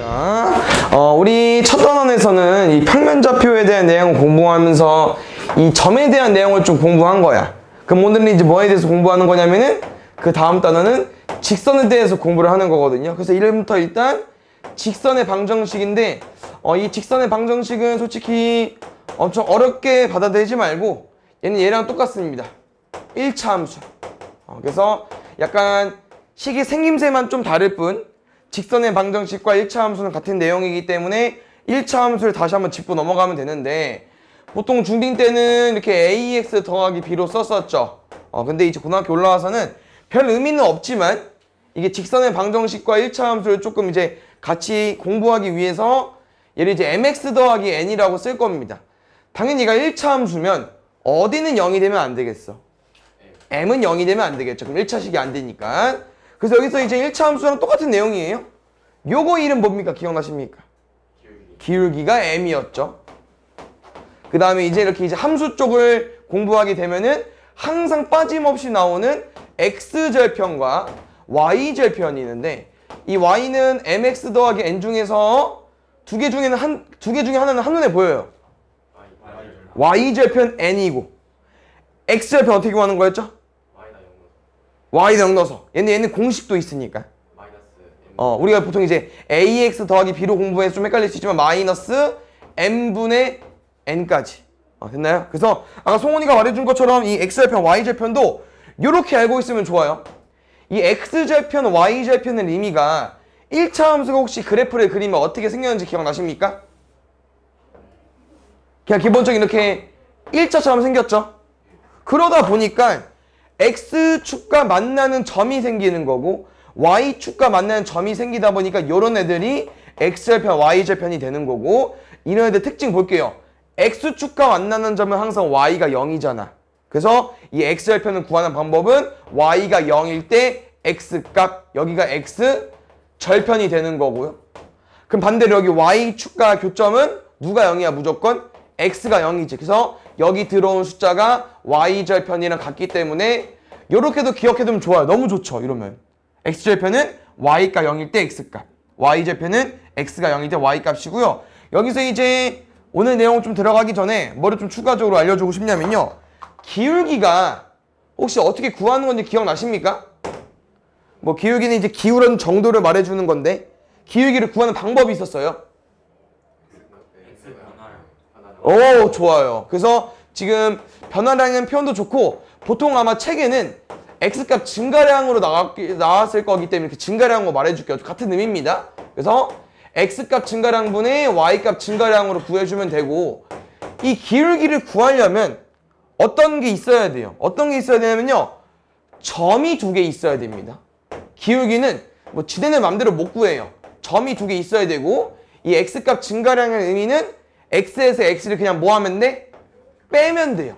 자, 우리 첫 단원에서는 이 평면좌표에 대한 내용을 공부하면서 이 점에 대한 내용을 좀 공부한 거야. 그럼 오늘은 이제 뭐에 대해서 공부하는 거냐면은 그 다음 단원은 직선에 대해서 공부를 하는 거거든요. 그래서 이름부터 일단 직선의 방정식인데 이 직선의 방정식은 솔직히 엄청 어렵게 받아들이지 말고 얘는 얘랑 똑같습니다. 1차 함수. 그래서 약간 식이 생김새만 좀 다를 뿐 직선의 방정식과 1차 함수는 같은 내용이기 때문에 1차 함수를 다시 한번 짚고 넘어가면 되는데 보통 중딩 때는 이렇게 ax 더하기 b로 썼었죠. 근데 이제 고등학교 올라와서는 별 의미는 없지만 이게 직선의 방정식과 1차 함수를 조금 이제 같이 공부하기 위해서 얘를 이제 mx 더하기 n이라고 쓸 겁니다. 당연히 얘가 1차 함수면 어디는 0이 되면 안 되겠어? m은 0이 되면 안 되겠죠. 그럼 1차식이 안 되니까. 그래서 여기서 이제 1차 함수랑 똑같은 내용이에요. 요거 이름 뭡니까? 기억나십니까? 기울기가 m이었죠. 그 다음에 이제 이렇게 이제 함수 쪽을 공부하게 되면은 항상 빠짐없이 나오는 x절편과 y절편이 있는데 이 y는 mx 더하기 n 중에서 두 개 중에 하나는 한눈에 보여요. y절편 n이고 x절편 어떻게 구하는 거였죠? y는 0 넣어서 얘는 공식도 있으니까 우리가 보통 이제 ax 더하기 b로 공부해서 좀 헷갈릴 수 있지만 마이너스 m분의 n까지 됐나요? 그래서 아까 송원이가 말해준 것처럼 이 x절편 y절편도 이렇게 알고 있으면 좋아요. 이 x절편 y절편의 의미가 1차 함수가 혹시 그래프를 그리면 어떻게 생겼는지 기억나십니까? 그냥 기본적인 이렇게 1차처럼 생겼죠? 그러다 보니까 x축과 만나는 점이 생기는 거고 y축과 만나는 점이 생기다 보니까 이런 애들이 x절편, y절편이 되는 거고 이런 애들 특징 볼게요. x축과 만나는 점은 항상 y가 0이잖아. 그래서 이 x절편을 구하는 방법은 y가 0일 때 x값, 여기가 x절편이 되는 거고요. 그럼 반대로 여기 y축과 교점은 누가 0이야? 무조건 x가 0이지. 그래서 여기 들어온 숫자가 y절편이랑 같기 때문에 이렇게도 기억해두면 좋아요. 너무 좋죠. 이러면 x절편은 y가 0일 때 x값, y절편은 x가 0일 때 y값이고요. 여기서 이제 오늘 내용 좀 들어가기 전에 뭐를 좀 추가적으로 알려주고 싶냐면요. 기울기가 혹시 어떻게 구하는 건지 기억나십니까? 뭐 기울기는 이제 기울은 정도를 말해주는 건데 기울기를 구하는 방법이 있었어요. 오, 좋아요. 그래서 지금 변화량은 표현도 좋고 보통 아마 책에는 x값 증가량으로 나왔을 거기 때문에 그 증가량으로 말해줄게요. 같은 의미입니다. 그래서 x값 증가량분의 y값 증가량으로 구해주면 되고 이 기울기를 구하려면 어떤 게 있어야 돼요? 어떤 게 있어야 되냐면요. 점이 2개 있어야 됩니다. 기울기는 뭐 지네들 맘대로 못 구해요. 점이 2개 있어야 되고 이 x값 증가량의 의미는 x에서 x를 그냥 뭐 하면 돼? 빼면 돼요.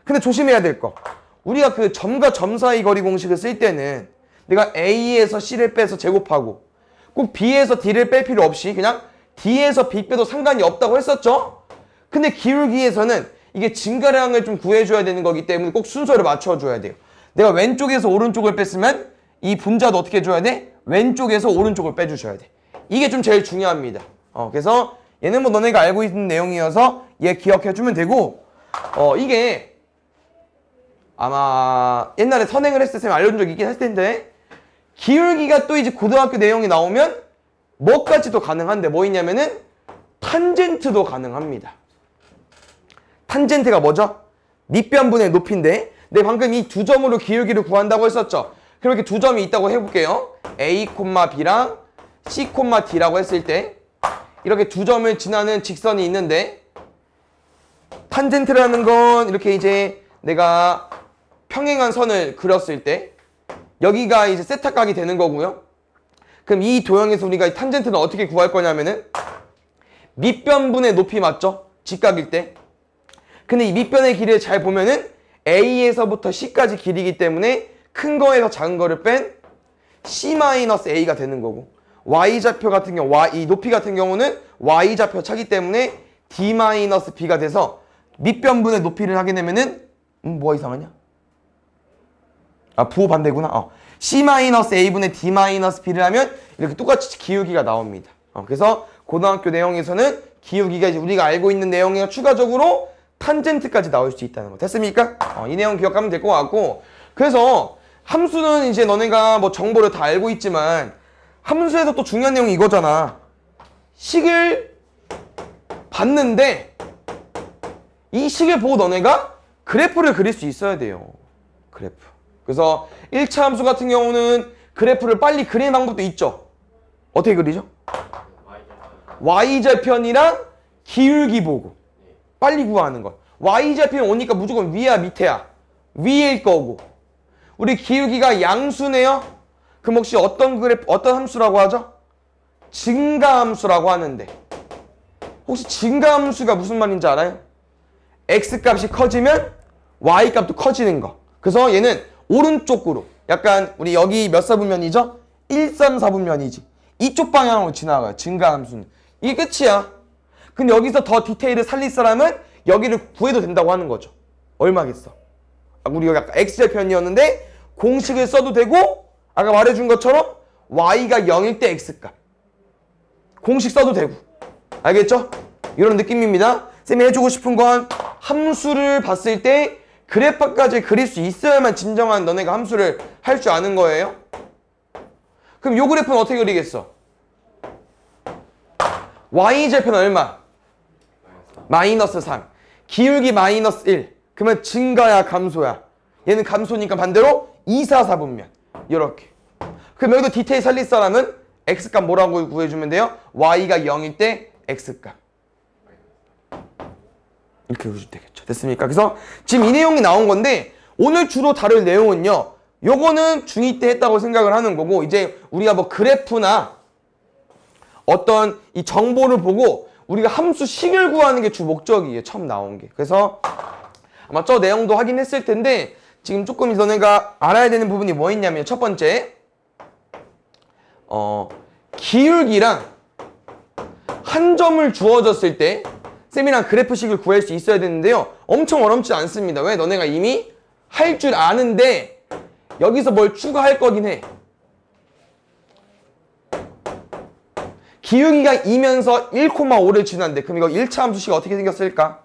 근데 조심해야 될 거. 우리가 그 점과 점 사이 거리 공식을 쓸 때는 내가 a에서 c를 빼서 제곱하고 꼭 b에서 d를 뺄 필요 없이 그냥 d에서 b 빼도 상관이 없다고 했었죠? 근데 기울기에서는 이게 증가량을 좀 구해줘야 되는 거기 때문에 꼭 순서를 맞춰줘야 돼요. 내가 왼쪽에서 오른쪽을 뺐으면 이 분자도 어떻게 해줘야 돼? 왼쪽에서 오른쪽을 빼주셔야 돼. 이게 좀 제일 중요합니다. 그래서 얘는 뭐 너네가 알고 있는 내용이어서 얘 기억해주면 되고 이게 아마 옛날에 선행을 했을 때 알려준 적 있긴 했을 텐데 기울기가 또 이제 고등학교 내용이 나오면 뭐까지도 가능한데 뭐 있냐면은 탄젠트도 가능합니다. 탄젠트가 뭐죠? 밑변분의 높이인데 내가 방금 이 두 점으로 기울기를 구한다고 했었죠. 그럼 이렇게 두 점이 있다고 해볼게요. A, B랑 C, D라고 했을 때 이렇게 두 점을 지나는 직선이 있는데 탄젠트라는 건 이렇게 이제 내가 평행한 선을 그렸을 때 여기가 이제 세타각이 되는 거고요. 그럼 이 도형에서 우리가 이 탄젠트는 어떻게 구할 거냐면은 밑변분의 높이 맞죠? 직각일 때. 근데 이 밑변의 길이를 잘 보면은 A에서부터 C까지 길이기 때문에 큰 거에서 작은 거를 뺀 C-A가 되는 거고 Y좌표 같은 경우, 이 높이 같은 경우는 Y좌표 차기 때문에 D-B가 돼서 밑변분의 높이를 하게 되면은 뭐가 이상하냐? 부호 반대구나. C-A분의 D-B를 하면 이렇게 똑같이 기울기가 나옵니다. 그래서 고등학교 내용에서는 기울기가 이제 우리가 알고 있는 내용에 추가적으로 탄젠트까지 나올 수 있다는 거. 됐습니까? 이 내용 기억하면 될 것 같고. 그래서 함수는 이제 너네가 뭐 정보를 다 알고 있지만 함수에서 또 중요한 내용이 이거잖아. 식을 봤는데 이 식을 보고 너네가 그래프를 그릴 수 있어야 돼요. 그래프. 그래서 1차 함수 같은 경우는 그래프를 빨리 그리는 방법도 있죠. 어떻게 그리죠? Y좌편이랑 기울기 보고 빨리 구하는 거. Y좌편 오니까 무조건 위야 밑에야? 위일 거고. 우리 기울기가 양수네요? 그럼 혹시 어떤 함수라고 하죠? 증가함수라고 하는데 혹시 증가함수가 무슨 말인지 알아요? X값이 커지면 Y값도 커지는 거. 그래서 얘는 오른쪽으로 약간 우리 여기 몇 사분면이죠? 1, 3, 4분면이지. 이쪽 방향으로 지나가요. 증가함수는. 이게 끝이야. 근데 여기서 더 디테일을 살릴 사람은 여기를 구해도 된다고 하는 거죠. 얼마겠어? 우리 여기 아까 X좌편이었는데 공식을 써도 되고 아까 말해준 것처럼 Y가 0일 때 X값. 공식 써도 되고. 알겠죠? 이런 느낌입니다. 쌤이 해주고 싶은 건 함수를 봤을 때 그래프까지 그릴 수 있어야만 진정한 너네가 함수를 할 줄 아는 거예요. 그럼 요 그래프는 어떻게 그리겠어? Y좌편 얼마? 마이너스 3. 기울기 마이너스 1. 그러면 증가야 감소야? 얘는 감소니까 반대로 2, 4, 4분면. 이렇게. 그럼 여기도 디테일 살릴 사람은 X값 뭐라고 구해주면 돼요? Y가 0일 때 X값. 이렇게 해주면 되겠죠. 됐습니까? 그래서 지금 이 내용이 나온 건데 오늘 주로 다룰 내용은요. 요거는 중2 때 했다고 생각을 하는 거고 이제 우리가 뭐 그래프나 어떤 이 정보를 보고 우리가 함수 식을 구하는 게 주 목적이에요. 처음 나온 게. 그래서 아마 저 내용도 확인했을 텐데 지금 조금 너네가 알아야 되는 부분이 뭐 있냐면 첫 번째 기울기랑 한 점을 주어졌을 때 쌤이랑 그래프식을 구할 수 있어야 되는데요. 엄청 어렵지 않습니다. 왜? 너네가 이미 할 줄 아는데 여기서 뭘 추가할 거긴 해. 기울기가 2면서 1,5를 지났는데 그럼 이거 1차 함수식 어떻게 생겼을까?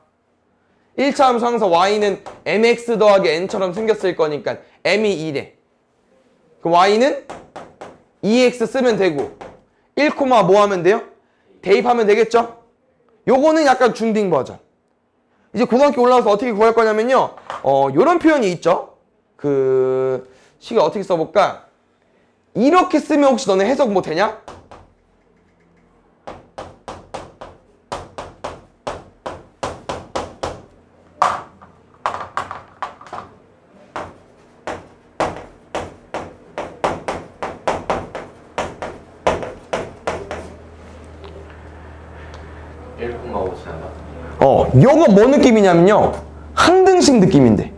1차 함수 항상 y는 mx 더하기 n처럼 생겼을 거니까 m이 2래. 그럼 y는 2x 쓰면 되고 1, 뭐 하면 돼요? 대입하면 되겠죠? 요거는 약간 중딩 버전. 이제 고등학교 올라와서 어떻게 구할 거냐면요. 요런 표현이 있죠. 그 식을 어떻게 써볼까? 이렇게 쓰면 혹시 너네 해석 못 되냐? 요거 뭐 느낌이냐면요. 항등식 느낌인데.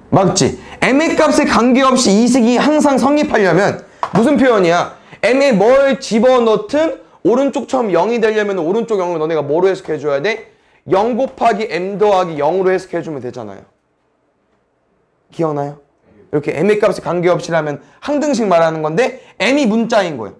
맞지? m의 값에 관계없이 이 식이 항상 성립하려면 무슨 표현이야? m에 뭘 집어넣든 오른쪽 처음 0이 되려면 오른쪽 0을 너네가 뭐로 해석해줘야 돼? 0 곱하기 m 더하기 0으로 해석해주면 되잖아요. 기억나요? 이렇게 m의 값에 관계없이라면 항등식 말하는 건데 m이 문자인 거예요.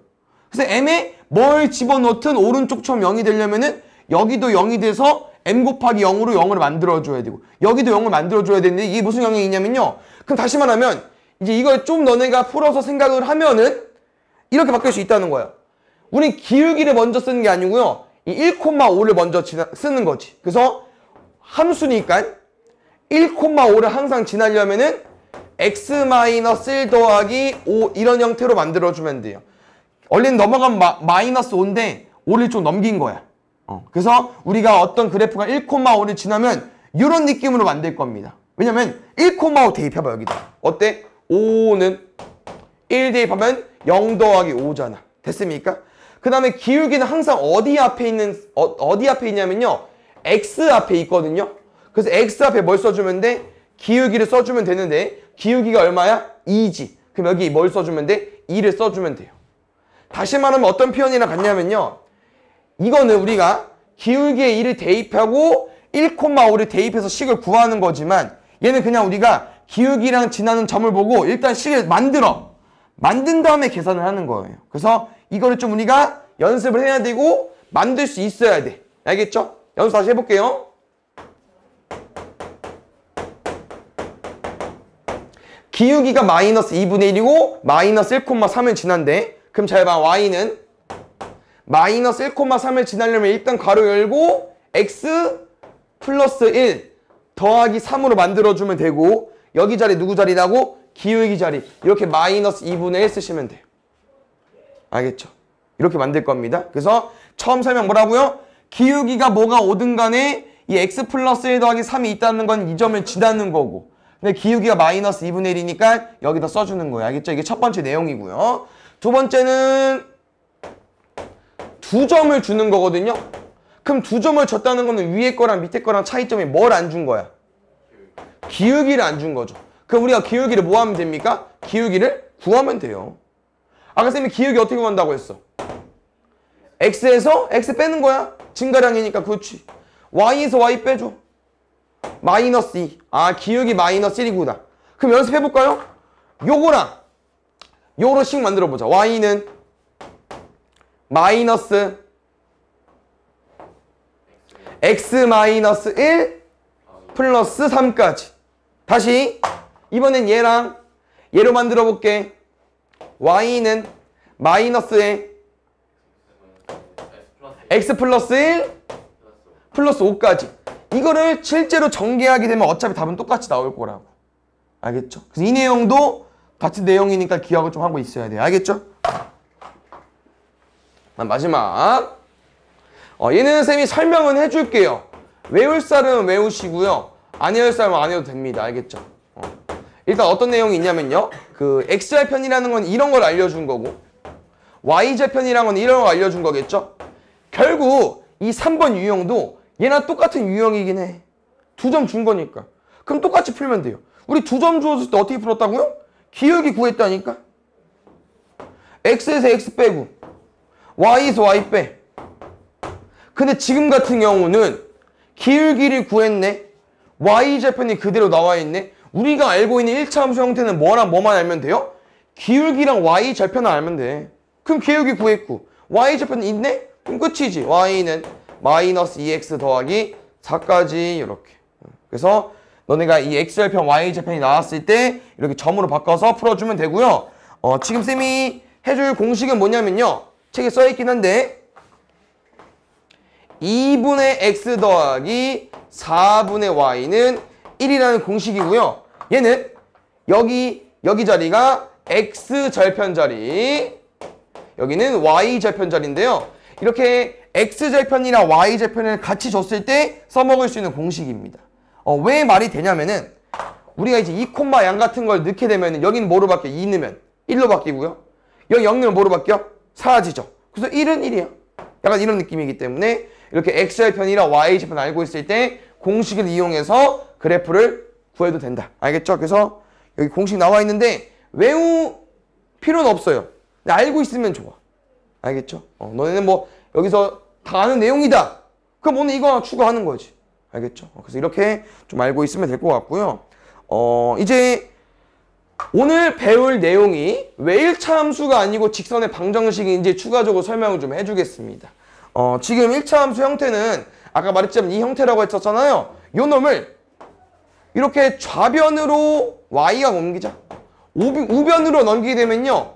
그래서 m에 뭘 집어넣든 오른쪽 처음 0이 되려면은 여기도 0이 돼서 m 곱하기 0으로 0을 만들어줘야 되고 여기도 0을 만들어줘야 되는데 이게 무슨 영향이 있냐면요. 그럼 다시 말하면 이제 이걸 좀 너네가 풀어서 생각을 하면은 이렇게 바뀔 수 있다는 거예요. 우린 기울기를 먼저 쓰는 게 아니고요. 이 1,5를 먼저 쓰는 거지. 그래서 함수니까 1,5를 항상 지나려면은 x-1 더하기 5 이런 형태로 만들어주면 돼요. 원래는 넘어가면 마이너스 5인데 5를 좀 넘긴 거야. 그래서 우리가 어떤 그래프가 1,5를 지나면 이런 느낌으로 만들 겁니다. 왜냐면 1,5 대입해봐 여기다. 어때? 5는 1 대입하면 0 더하기 5잖아. 됐습니까? 그 다음에 기울기는 항상 어디 앞에 있냐면요. x 앞에 있거든요. 그래서 x 앞에 뭘 써주면 돼? 기울기를 써주면 되는데 기울기가 얼마야? 2지. 그럼 여기 뭘 써주면 돼? 2를 써주면 돼요. 다시 말하면 어떤 표현이랑 같냐면요. 이거는 우리가 기울기에 2를 대입하고 1,5를 대입해서 식을 구하는 거지만 얘는 그냥 우리가 기울기랑 지나는 점을 보고 일단 식을 만든 다음에 계산을 하는 거예요. 그래서 이거를 좀 우리가 연습을 해야 되고 만들 수 있어야 돼. 알겠죠? 연습 다시 해볼게요. 기울기가 마이너스 2분의 1이고 마이너스 1,3을 지난대. 그럼 잘 봐. y는 마이너스 1,3을 지나려면 일단 괄호 열고 x 플러스 1 더하기 3으로 만들어주면 되고 여기 자리 누구 자리라고? 기울기 자리. 이렇게 마이너스 2분의 1 쓰시면 돼요. 알겠죠? 이렇게 만들 겁니다. 그래서 처음 설명 뭐라고요? 기울기가 뭐가 오든 간에 이 x 플러스 1 더하기 3이 있다는 건 이 점을 지나는 거고 근데 기울기가 마이너스 2분의 1이니까 여기다 써주는 거예요. 알겠죠? 이게 첫 번째 내용이고요. 두 번째는 두 점을 주는 거거든요. 그럼 두 점을 줬다는 거는 위에 거랑 밑에 거랑 차이점이 뭘 안 준 거야? 기울기를 안 준 거죠. 그럼 우리가 기울기를 뭐 하면 됩니까? 기울기를 구하면 돼요. 아까 쌤이 기울기 어떻게 구한다고 했어? x에서 x 빼는 거야. 증가량이니까 그렇지. y에서 y 빼줘. 마이너스 2. 아 기울기 마이너스 1이구나. 그럼 연습해볼까요? 요거랑 요거로 식 만들어보자. y는 마이너스 x 마이너스 1 플러스 3까지. 다시 이번엔 얘로 만들어 볼게. y는 마이너스에 x 플러스 1 플러스 5까지. 이거를 실제로 전개하게 되면 어차피 답은 똑같이 나올 거라고. 알겠죠? 그래서 이 내용도 같은 내용이니까 기억을 좀 하고 있어야 돼요. 알겠죠? 마지막 얘는 쌤이 설명은 해줄게요. 외울 사람은 외우시고요. 안 외울 사람은 안 해도 됩니다. 알겠죠? 일단 어떤 내용이 있냐면요. 그 x절편이라는 건 이런 걸 알려준 거고 y절편이라는 건 이런 걸 알려준 거겠죠? 결국 이 3번 유형도 얘나 똑같은 유형이긴 해. 2점 준 거니까. 그럼 똑같이 풀면 돼요. 우리 2점 주었을 때 어떻게 풀었다고요? 기울기 구했다니까? x에서 x 빼고 y에서 y 빼. 근데 지금 같은 경우는 기울기를 구했네. y절편이 그대로 나와 있네. 우리가 알고 있는 1차 함수 형태는 뭐랑 뭐만 알면 돼요? 기울기랑 y절편을 알면 돼. 그럼 기울기 구했고 y절편이 있네? 그럼 끝이지. y는 마이너스 2x 더하기 4까지 이렇게. 그래서 너네가 이 x절편, y절편이 나왔을 때 이렇게 점으로 바꿔서 풀어주면 되고요. 지금 쌤이 해줄 공식은 뭐냐면요. 책에 써있긴 한데 2분의 x 더하기 4분의 y는 1이라는 공식이고요. 얘는 여기 자리가 x절편 자리, 여기는 y절편 자리인데요. 이렇게 x절편이랑 y절편을 같이 줬을 때 써먹을 수 있는 공식입니다. 왜 말이 되냐면은 우리가 이제 2양 같은 걸 넣게 되면 여기는 뭐로 바뀌어? 2 넣으면 1로 바뀌고요. 여기 0 넣으면 뭐로 바뀌어? 사라지죠. 그래서 1은 1이야. 약간 이런 느낌이기 때문에 이렇게 x절편이랑 y절편 알고 있을 때 공식을 이용해서 그래프를 구해도 된다. 알겠죠? 그래서 여기 공식 나와 있는데 외울 필요는 없어요. 근데 알고 있으면 좋아. 알겠죠? 너네는 뭐 여기서 다 아는 내용이다. 그럼 오늘 이거 하나 추가하는 거지. 알겠죠? 그래서 이렇게 좀 알고 있으면 될 것 같고요. 이제 오늘 배울 내용이 왜 1차 함수가 아니고 직선의 방정식인지 추가적으로 설명을 좀 해주겠습니다. 지금 1차 함수 형태는 아까 말했지만 이 형태라고 했었잖아요. 요 놈을 이렇게 좌변으로 y가 옮기자. 우변으로 넘기게 되면요.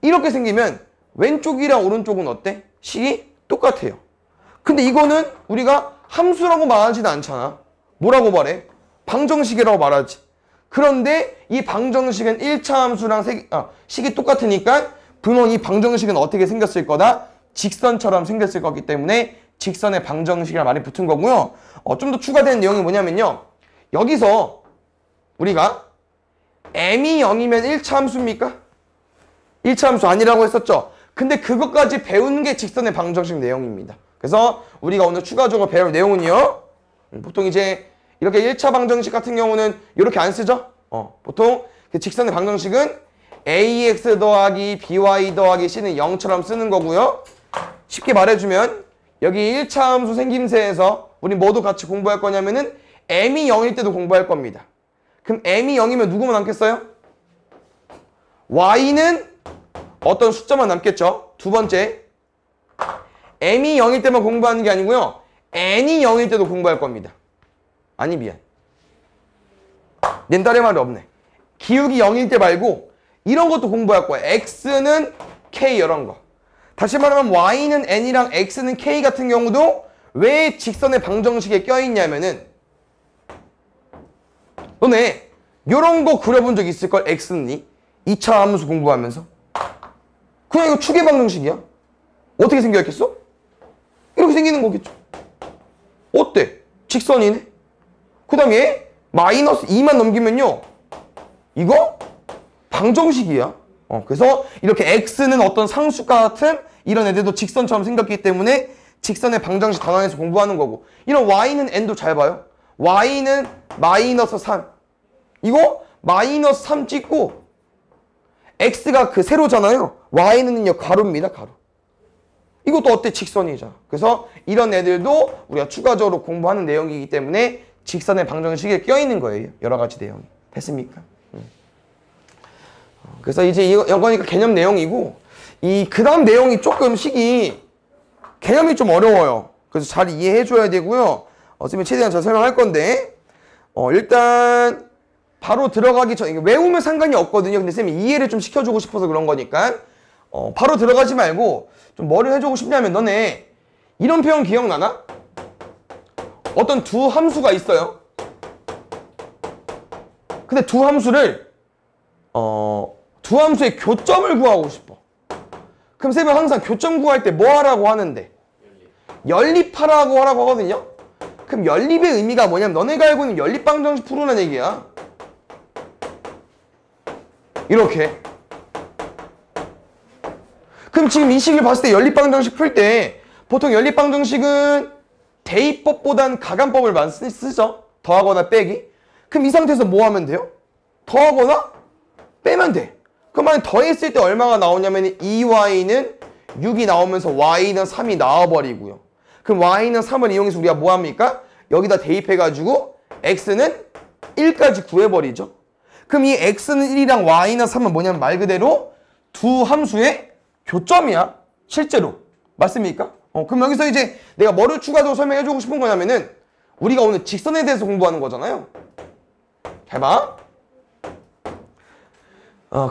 이렇게 생기면 왼쪽이랑 오른쪽은 어때? 식이 똑같아요. 근데 이거는 우리가 함수라고 말하지는 않잖아. 뭐라고 말해? 방정식이라고 말하지. 그런데 이 방정식은 1차 함수랑 식이 똑같으니까 분명 이 방정식은 어떻게 생겼을 거다? 직선처럼 생겼을 거기 때문에 직선의 방정식이라는 말이 붙은 거고요. 좀 더 추가된 내용이 뭐냐면요. 여기서 우리가 m이 0이면 1차 함수입니까? 1차 함수 아니라고 했었죠. 근데 그것까지 배우는 게 직선의 방정식 내용입니다. 그래서 우리가 오늘 추가적으로 배울 내용은요. 보통 이제 이렇게 1차 방정식 같은 경우는 이렇게 안 쓰죠. 보통 직선의 방정식은 ax 더하기 by 더하기 c는 0처럼 쓰는 거고요. 쉽게 말해주면 여기 1차 함수 생김새에서 우리 뭐도 같이 공부할 거냐면은 m이 0일 때도 공부할 겁니다. 그럼 m이 0이면 누구만 남겠어요? y는 어떤 숫자만 남겠죠. 두 번째 m이 0일 때만 공부하는 게 아니고요. n이 0일 때도 공부할 겁니다. 아니 미안. 낸 딸의 말이 없네. 기울기 0일 때 말고 이런 것도 공부할 거야. x는 k 이런 거. 다시 말하면 y는 n이랑 x는 k 같은 경우도 왜 직선의 방정식에 껴있냐면은 너네 이런 거 그려본 적 있을걸? x는 2차 함수 공부하면서 그냥 이거 추계 방정식이야. 어떻게 생겼겠어? 이렇게 생기는 거겠죠. 어때? 직선이네. 그 다음에 마이너스 2만 넘기면요 이거 방정식이야. 그래서 이렇게 x는 어떤 상수과 같은 이런 애들도 직선처럼 생겼기 때문에 직선의 방정식 단원에서 공부하는 거고, 이런 y는 n도 잘 봐요. y는 마이너스 3, 이거 마이너스 3 찍고 x가 그 세로잖아요. y는요 가로입니다. 가로. 이것도 어때? 직선이죠. 그래서 이런 애들도 우리가 추가적으로 공부하는 내용이기 때문에 직선의 방정식에 껴있는 거예요. 여러 가지 내용이. 됐습니까? 그래서 이제 이거니까 개념 내용이고, 그 다음 내용이 조금 개념이 좀 어려워요. 그래서 잘 이해해 줘야 되고요. 선생님이 최대한 잘 설명할 건데, 일단 바로 들어가기 전에, 외우면 상관이 없거든요. 근데 선생님이 이해를 좀 시켜주고 싶어서 그런 거니까 바로 들어가지 말고 좀 뭐를 해주고 싶냐면, 너네 이런 표현 기억나나? 어떤 두 함수가 있어요. 근데 두 함수를 두 함수의 교점을 구하고 싶어. 그럼 쌤은 항상 교점 구할 때 뭐 하라고 하는데? 연립하라고 하라고 하거든요. 그럼 연립의 의미가 뭐냐면, 너네가 알고 있는 연립방정식 풀으라는 얘기야. 이렇게. 그럼 지금 이 식을 봤을 때 연립방정식 풀 때 보통 연립방정식은 대입법보단 가간법을 많이 쓰죠. 더하거나 빼기. 그럼 이 상태에서 뭐 하면 돼요? 더하거나 빼면 돼. 그럼 만약 더했을 때 얼마가 나오냐면 2y는 6이 나오면서 y는 3이 나와버리고요. 그럼 y는 3을 이용해서 우리가 뭐 합니까? 여기다 대입해가지고 x는 1까지 구해버리죠. 그럼 이 x는 1이랑 y는 3은 뭐냐면 말 그대로 두 함수의 교점이야. 실제로. 맞습니까? 그럼 여기서 이제 내가 뭐를 추가적으로 설명해주고 싶은 거냐면은, 우리가 오늘 직선에 대해서 공부하는 거잖아요. 잘 봐.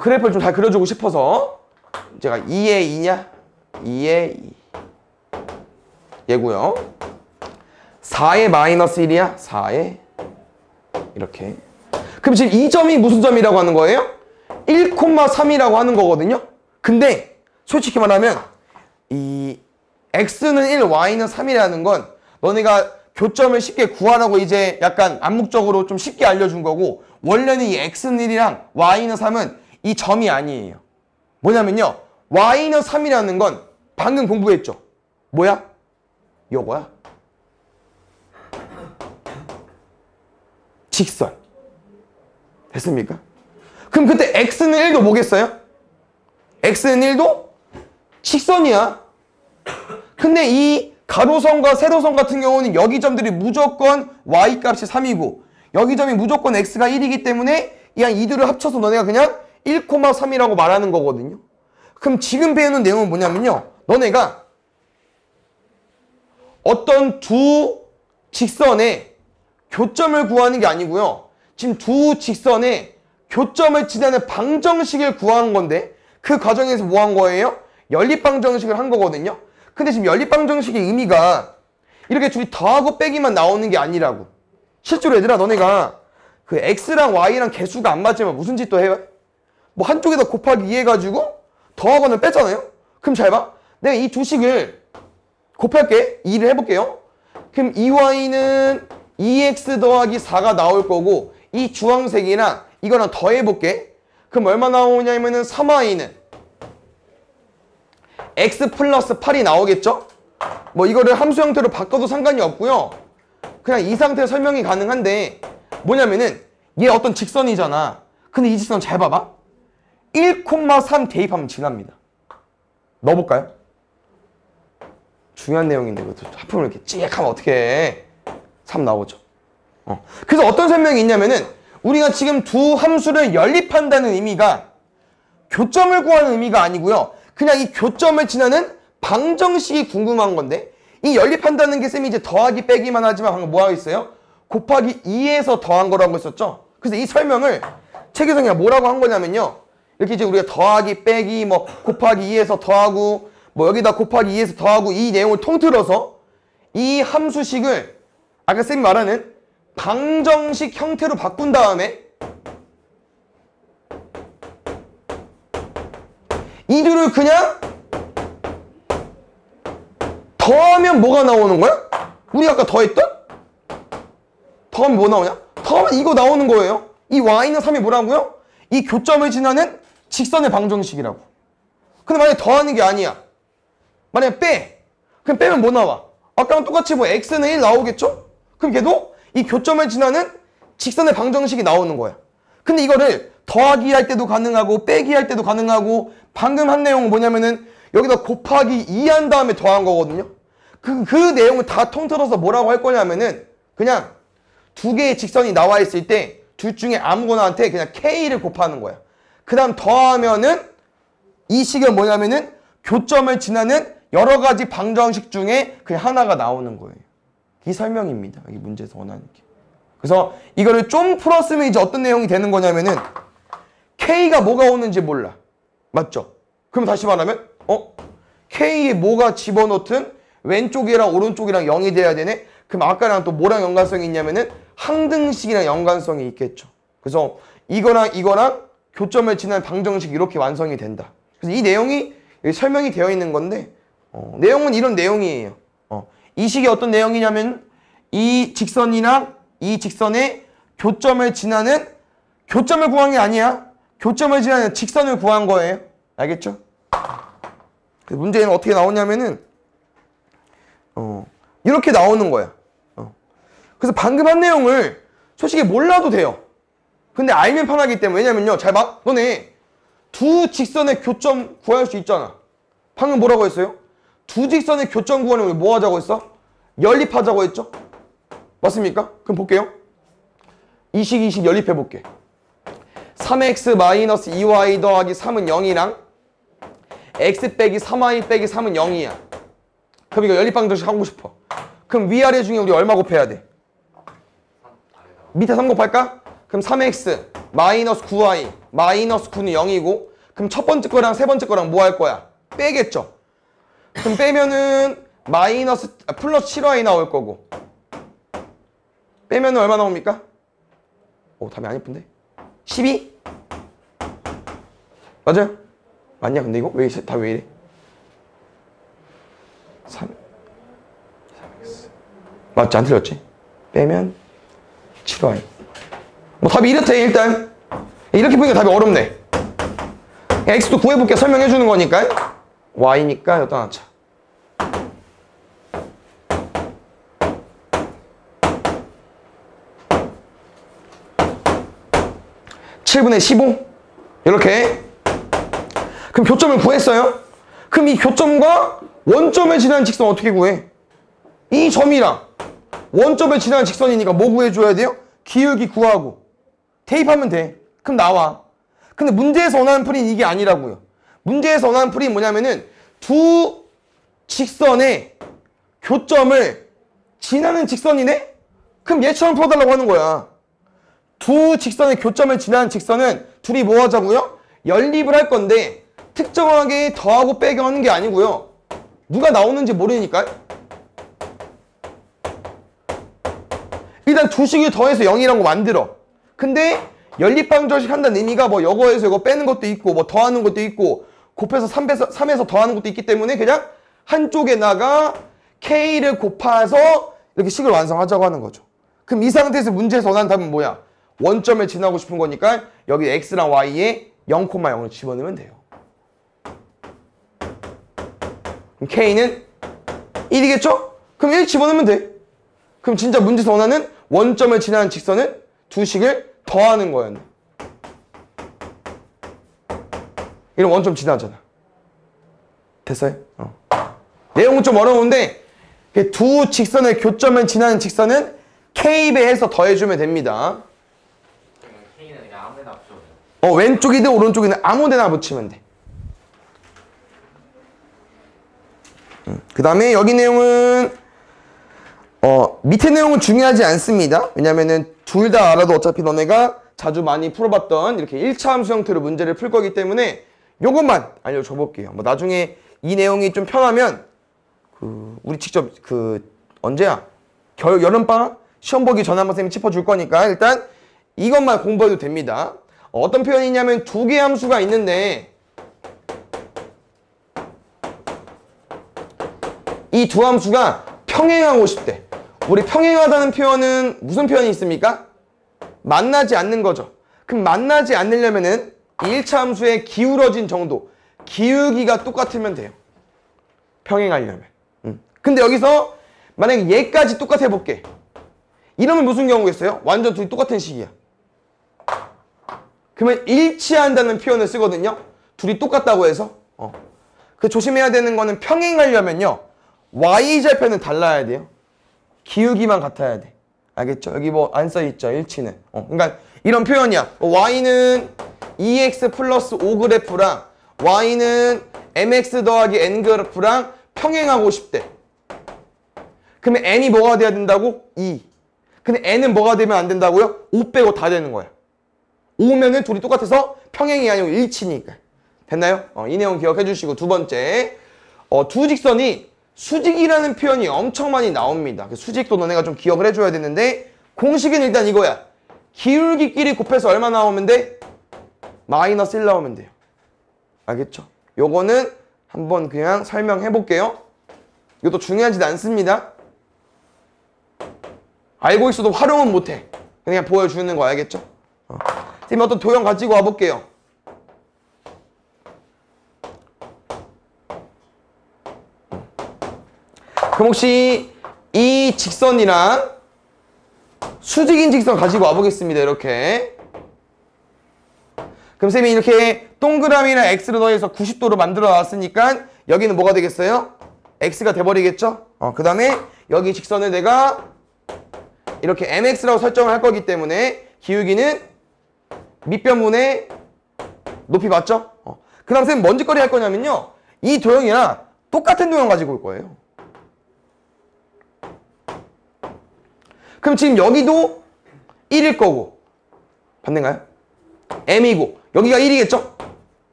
그래프를 좀 잘 그려주고 싶어서 제가 2에 2냐? 2에 2 얘고요. 4에 마이너스 1이야? 4에 이렇게. 그럼 지금 이 점이 무슨 점이라고 하는 거예요? 1,3이라고 하는 거거든요. 근데 솔직히 말하면 이 x는 1, y는 3이라는 건 너네가 교점을 쉽게 구하라고 이제 약간 암묵적으로 좀 쉽게 알려준 거고, 원래는 이 x는 1이랑 y는 3은 이 점이 아니에요. 뭐냐면요, y는 3이라는 건 방금 공부했죠. 뭐야? 요거야. 직선. 됐습니까? 그럼 그때 x는 1도 뭐겠어요? x는 1도 직선이야. 근데 이 가로선과 세로선 같은 경우는 여기 점들이 무조건 y 값이 3이고 여기 점이 무조건 x가 1이기 때문에 이들을 합쳐서 너네가 그냥 1,3이라고 말하는 거거든요. 그럼 지금 배우는 내용은 뭐냐면요, 너네가 어떤 두 직선의 교점을 구하는 게 아니고요, 지금 두 직선의 교점을 지나는 방정식을 구하는 건데, 그 과정에서 뭐 한 거예요? 연립방정식을 한 거거든요. 근데 지금 연립방정식의 의미가 이렇게 둘이 더하고 빼기만 나오는 게 아니라고. 실제로 얘들아, 너네가 그 x랑 y랑 개수가 안 맞으면 무슨 짓도 해요? 뭐 한쪽에다 곱하기 2 해가지고 더하거나 빼잖아요. 그럼 잘 봐. 내가 이 두 식을 곱할게. 2를 해볼게요. 그럼 2y는 2x 더하기 4가 나올 거고, 이 주황색이랑 이거랑 더해볼게. 그럼 얼마 나오냐면은 3y는 x 플러스 8이 나오겠죠? 뭐 이거를 함수 형태로 바꿔도 상관이 없고요. 그냥 이 상태로 설명이 가능한데, 뭐냐면은 얘 어떤 직선이잖아. 근데 이 직선 잘 봐봐. 1,3 대입하면 지납니다. 넣어볼까요? 중요한 내용인데 이것도 하품을 이렇게 찍 하면 어떻게 해. 3 나오죠. 그래서 어떤 설명이 있냐면은, 우리가 지금 두 함수를 연립한다는 의미가 교점을 구하는 의미가 아니고요, 그냥 이 교점을 지나는 방정식이 궁금한 건데 이 연립한다는 게 쌤이 이제 더하기 빼기만 하지만 방금 뭐 하고 있어요? 곱하기 2에서 더한 거라고 했었죠? 그래서 이 설명을 책에서 그냥 뭐라고 한 거냐면요. 이렇게 이제 우리가 더하기 빼기 뭐 곱하기 2에서 더하고 뭐 여기다 곱하기 2에서 더하고 이 내용을 통틀어서 이 함수식을 아까 쌤이 말하는 방정식 형태로 바꾼 다음에 이들을 그냥 더하면 뭐가 나오는 거야? 우리 아까 더했던? 더하면 뭐 나오냐? 더하면 이거 나오는 거예요. 이 y는 3이 뭐라고요? 이 교점을 지나는 직선의 방정식이라고. 근데 만약에 더하는 게 아니야. 만약에 빼. 그럼 빼면 뭐 나와? 아까랑 똑같이 뭐 x는 1 나오겠죠? 그럼 걔도 이 교점을 지나는 직선의 방정식이 나오는 거야. 근데 이거를 더하기 할 때도 가능하고 빼기 할 때도 가능하고 방금 한 내용은 뭐냐면은 여기다 곱하기 2 한 다음에 더한 거거든요. 그 내용을 다 통틀어서 뭐라고 할 거냐면은 그냥 두 개의 직선이 나와 있을 때 둘 중에 아무거나한테 그냥 K를 곱하는 거야. 그 다음 더하면은 이 식은 뭐냐면은 교점을 지나는 여러 가지 방정식 중에 그냥 하나가 나오는 거예요. 이 설명입니다. 이 문제에서 원하는 게. 그래서 이거를 좀 풀었으면 이제 어떤 내용이 되는 거냐면은 K가 뭐가 오는지 몰라. 맞죠? 그럼 다시 말하면 K에 뭐가 집어넣든 왼쪽이랑 오른쪽이랑 0이 돼야 되네? 그럼 아까랑 또 뭐랑 연관성이 있냐면은 항등식이랑 연관성이 있겠죠. 그래서 이거랑 교점을 지난 방정식이 이렇게 완성이 된다. 그래서 이 내용이 설명이 되어 있는 건데 내용은 이런 내용이에요. 이 식이 어떤 내용이냐면 이 직선이랑 이 직선의 교점을 지나는 교점을 구한 게 아니야. 교점을 지나는 직선을 구한 거예요. 알겠죠? 문제는 어떻게 나오냐면은 이렇게 나오는 거야. 그래서 방금 한 내용을 솔직히 몰라도 돼요. 근데 알면 편하기 때문에. 왜냐면요. 잘 봐. 너네 두 직선의 교점 구할 수 있잖아. 방금 뭐라고 했어요? 두 직선의 교점 구하려면 우리 뭐 하자고 했어? 연립하자고 했죠? 맞습니까? 그럼 볼게요. 이 식 연립해 볼게. 3x-2y 더하기 3은 0이랑 x 빼기 3y 빼기 3은 0이야. 그럼 이거 연립방정식 하고 싶어. 그럼 위아래 중에 우리 얼마 곱해야 돼? 밑에 3 곱할까? 그럼 3x 마이너스 9y 마이너스 9는 0이고 그럼 첫 번째 거랑 세 번째 거랑 뭐 할 거야? 빼겠죠? 그럼 빼면은 플러스 7y 나올 거고 빼면은 얼마 나옵니까? 답이 안 예쁜데? 12? 맞아요? 맞냐 근데 이거? 답이 왜 이래? 3x 맞지? 안 틀렸지? 빼면 7y 답이 이렇대 일단. 이렇게 보니까 답이 어렵네. x도 구해볼게. 설명해주는 거니까. y니까 여기다 놨자. 7분의 15 이렇게. 그럼 교점을 구했어요. 그럼 이 교점과 원점을 지나는 직선 어떻게 구해? 이 점이랑 원점을 지나는 직선이니까 뭐 구해줘야 돼요? 기울기 구하고 대입하면 돼. 그럼 나와. 근데 문제에서 원하는 풀이는 이게 아니라고요. 문제에서 원하는 풀이는 뭐냐면은 두 직선의 교점을 지나는 직선이네? 그럼 얘처럼 풀어달라고 하는 거야. 두 직선의 교점을 지나는 직선은 둘이 뭐 하자고요? 연립을 할 건데 특정하게 더하고 빼기 하는 게 아니고요. 누가 나오는지 모르니까 일단 두 식을 더해서 0이라고 만들어. 근데 연립방정식 한다는 의미가 뭐 이거에서 이거 빼는 것도 있고 뭐 더하는 것도 있고 곱해서 3에서 더하는 것도 있기 때문에 그냥 한쪽에다가 K를 곱해서 이렇게 식을 완성하자고 하는 거죠. 그럼 이 상태에서 문제에서 원하는 답은 뭐야? 원점을 지나고 싶은 거니까 여기 X랑 Y에 0,0을 집어넣으면 돼요. 그럼 K는 1이겠죠? 그럼 1 집어넣으면 돼. 그럼 진짜 문제에서 원하는 원점을 지나는 직선은 두 식을 더하는 거였네. 이런 원점 지나잖아. 됐어요? 내용은 좀 어려운데 두 직선의 교점을 지나는 직선은 K배해서 더해주면 됩니다. K는 그냥 아무 데나 붙여도 돼요? 왼쪽이든 오른쪽이든 아무 데나 붙이면 돼. 그 다음에 여기 내용은 밑에 내용은 중요하지 않습니다. 왜냐면은 둘 다 알아도 어차피 너네가 자주 많이 풀어봤던 이렇게 1차 함수 형태로 문제를 풀 거기 때문에 요것만 알려줘 볼게요. 뭐 나중에 이 내용이 좀 편하면 우리 직접 언제야? 여름방학? 시험 보기 전에 한번 쌤이 짚어줄 거니까 일단 이것만 공부해도 됩니다. 어떤 표현이냐면 두 개의 함수가 있는데 이 두 함수가 평행하고 싶대. 우리 평행하다는 표현은 무슨 표현이 있습니까? 만나지 않는 거죠. 그럼 만나지 않으려면은 1차 함수의 기울어진 정도, 기울기가 똑같으면 돼요. 평행하려면. 근데 여기서 만약에 얘까지 똑같아 볼게. 이러면 무슨 경우겠어요? 완전 둘이 똑같은 식이야. 그러면 일치한다는 표현을 쓰거든요. 둘이 똑같다고 해서. 그 조심해야 되는 거는 평행하려면요. y절편은 달라야 돼요. 기울기만 같아야 돼. 알겠죠? 여기 뭐 안 써있죠. 일치는. 그러니까 이런 표현이야. y는 2x 플러스 5그래프랑 y는 mx 더하기 n그래프랑 평행하고 싶대. 그러면 n이 뭐가 돼야 된다고? 2. 근데 n은 뭐가 되면 안 된다고요? 5 빼고 다 되는 거야. 5면은 둘이 똑같아서 평행이 아니고 일치니까. 됐나요? 이 내용 기억해 주시고 두 번째. 두 직선이 수직이라는 표현이 엄청 많이 나옵니다. 수직도 너네가 좀 기억을 해줘야 되는데 공식은 일단 이거야. 기울기끼리 곱해서 얼마 나오면 돼? 마이너스 1 나오면 돼요. 알겠죠? 요거는 한번 그냥 설명해 볼게요. 이것도 중요하지도 않습니다. 알고 있어도 활용은 못해. 그냥 보여주는 거 알겠죠? 선생님 어떤 도형 가지고 와볼게요. 그럼 혹시 이 직선이랑 수직인 직선 가지고 와보겠습니다. 이렇게. 그럼 쌤이 이렇게 동그라미랑 x를 더해서 90도로 만들어 놨으니까 여기는 뭐가 되겠어요? x가 돼버리겠죠? 그 다음에 여기 직선을 내가 이렇게 mx라고 설정을 할 거기 때문에 기울기는 밑변분의 높이 맞죠? 그 다음 쌤 뭔 짓거리 할 거냐면요. 이 도형이랑 똑같은 도형 가지고 올 거예요. 그럼 지금 여기도 1일 거고 반대인가요? m이고 여기가 1이겠죠?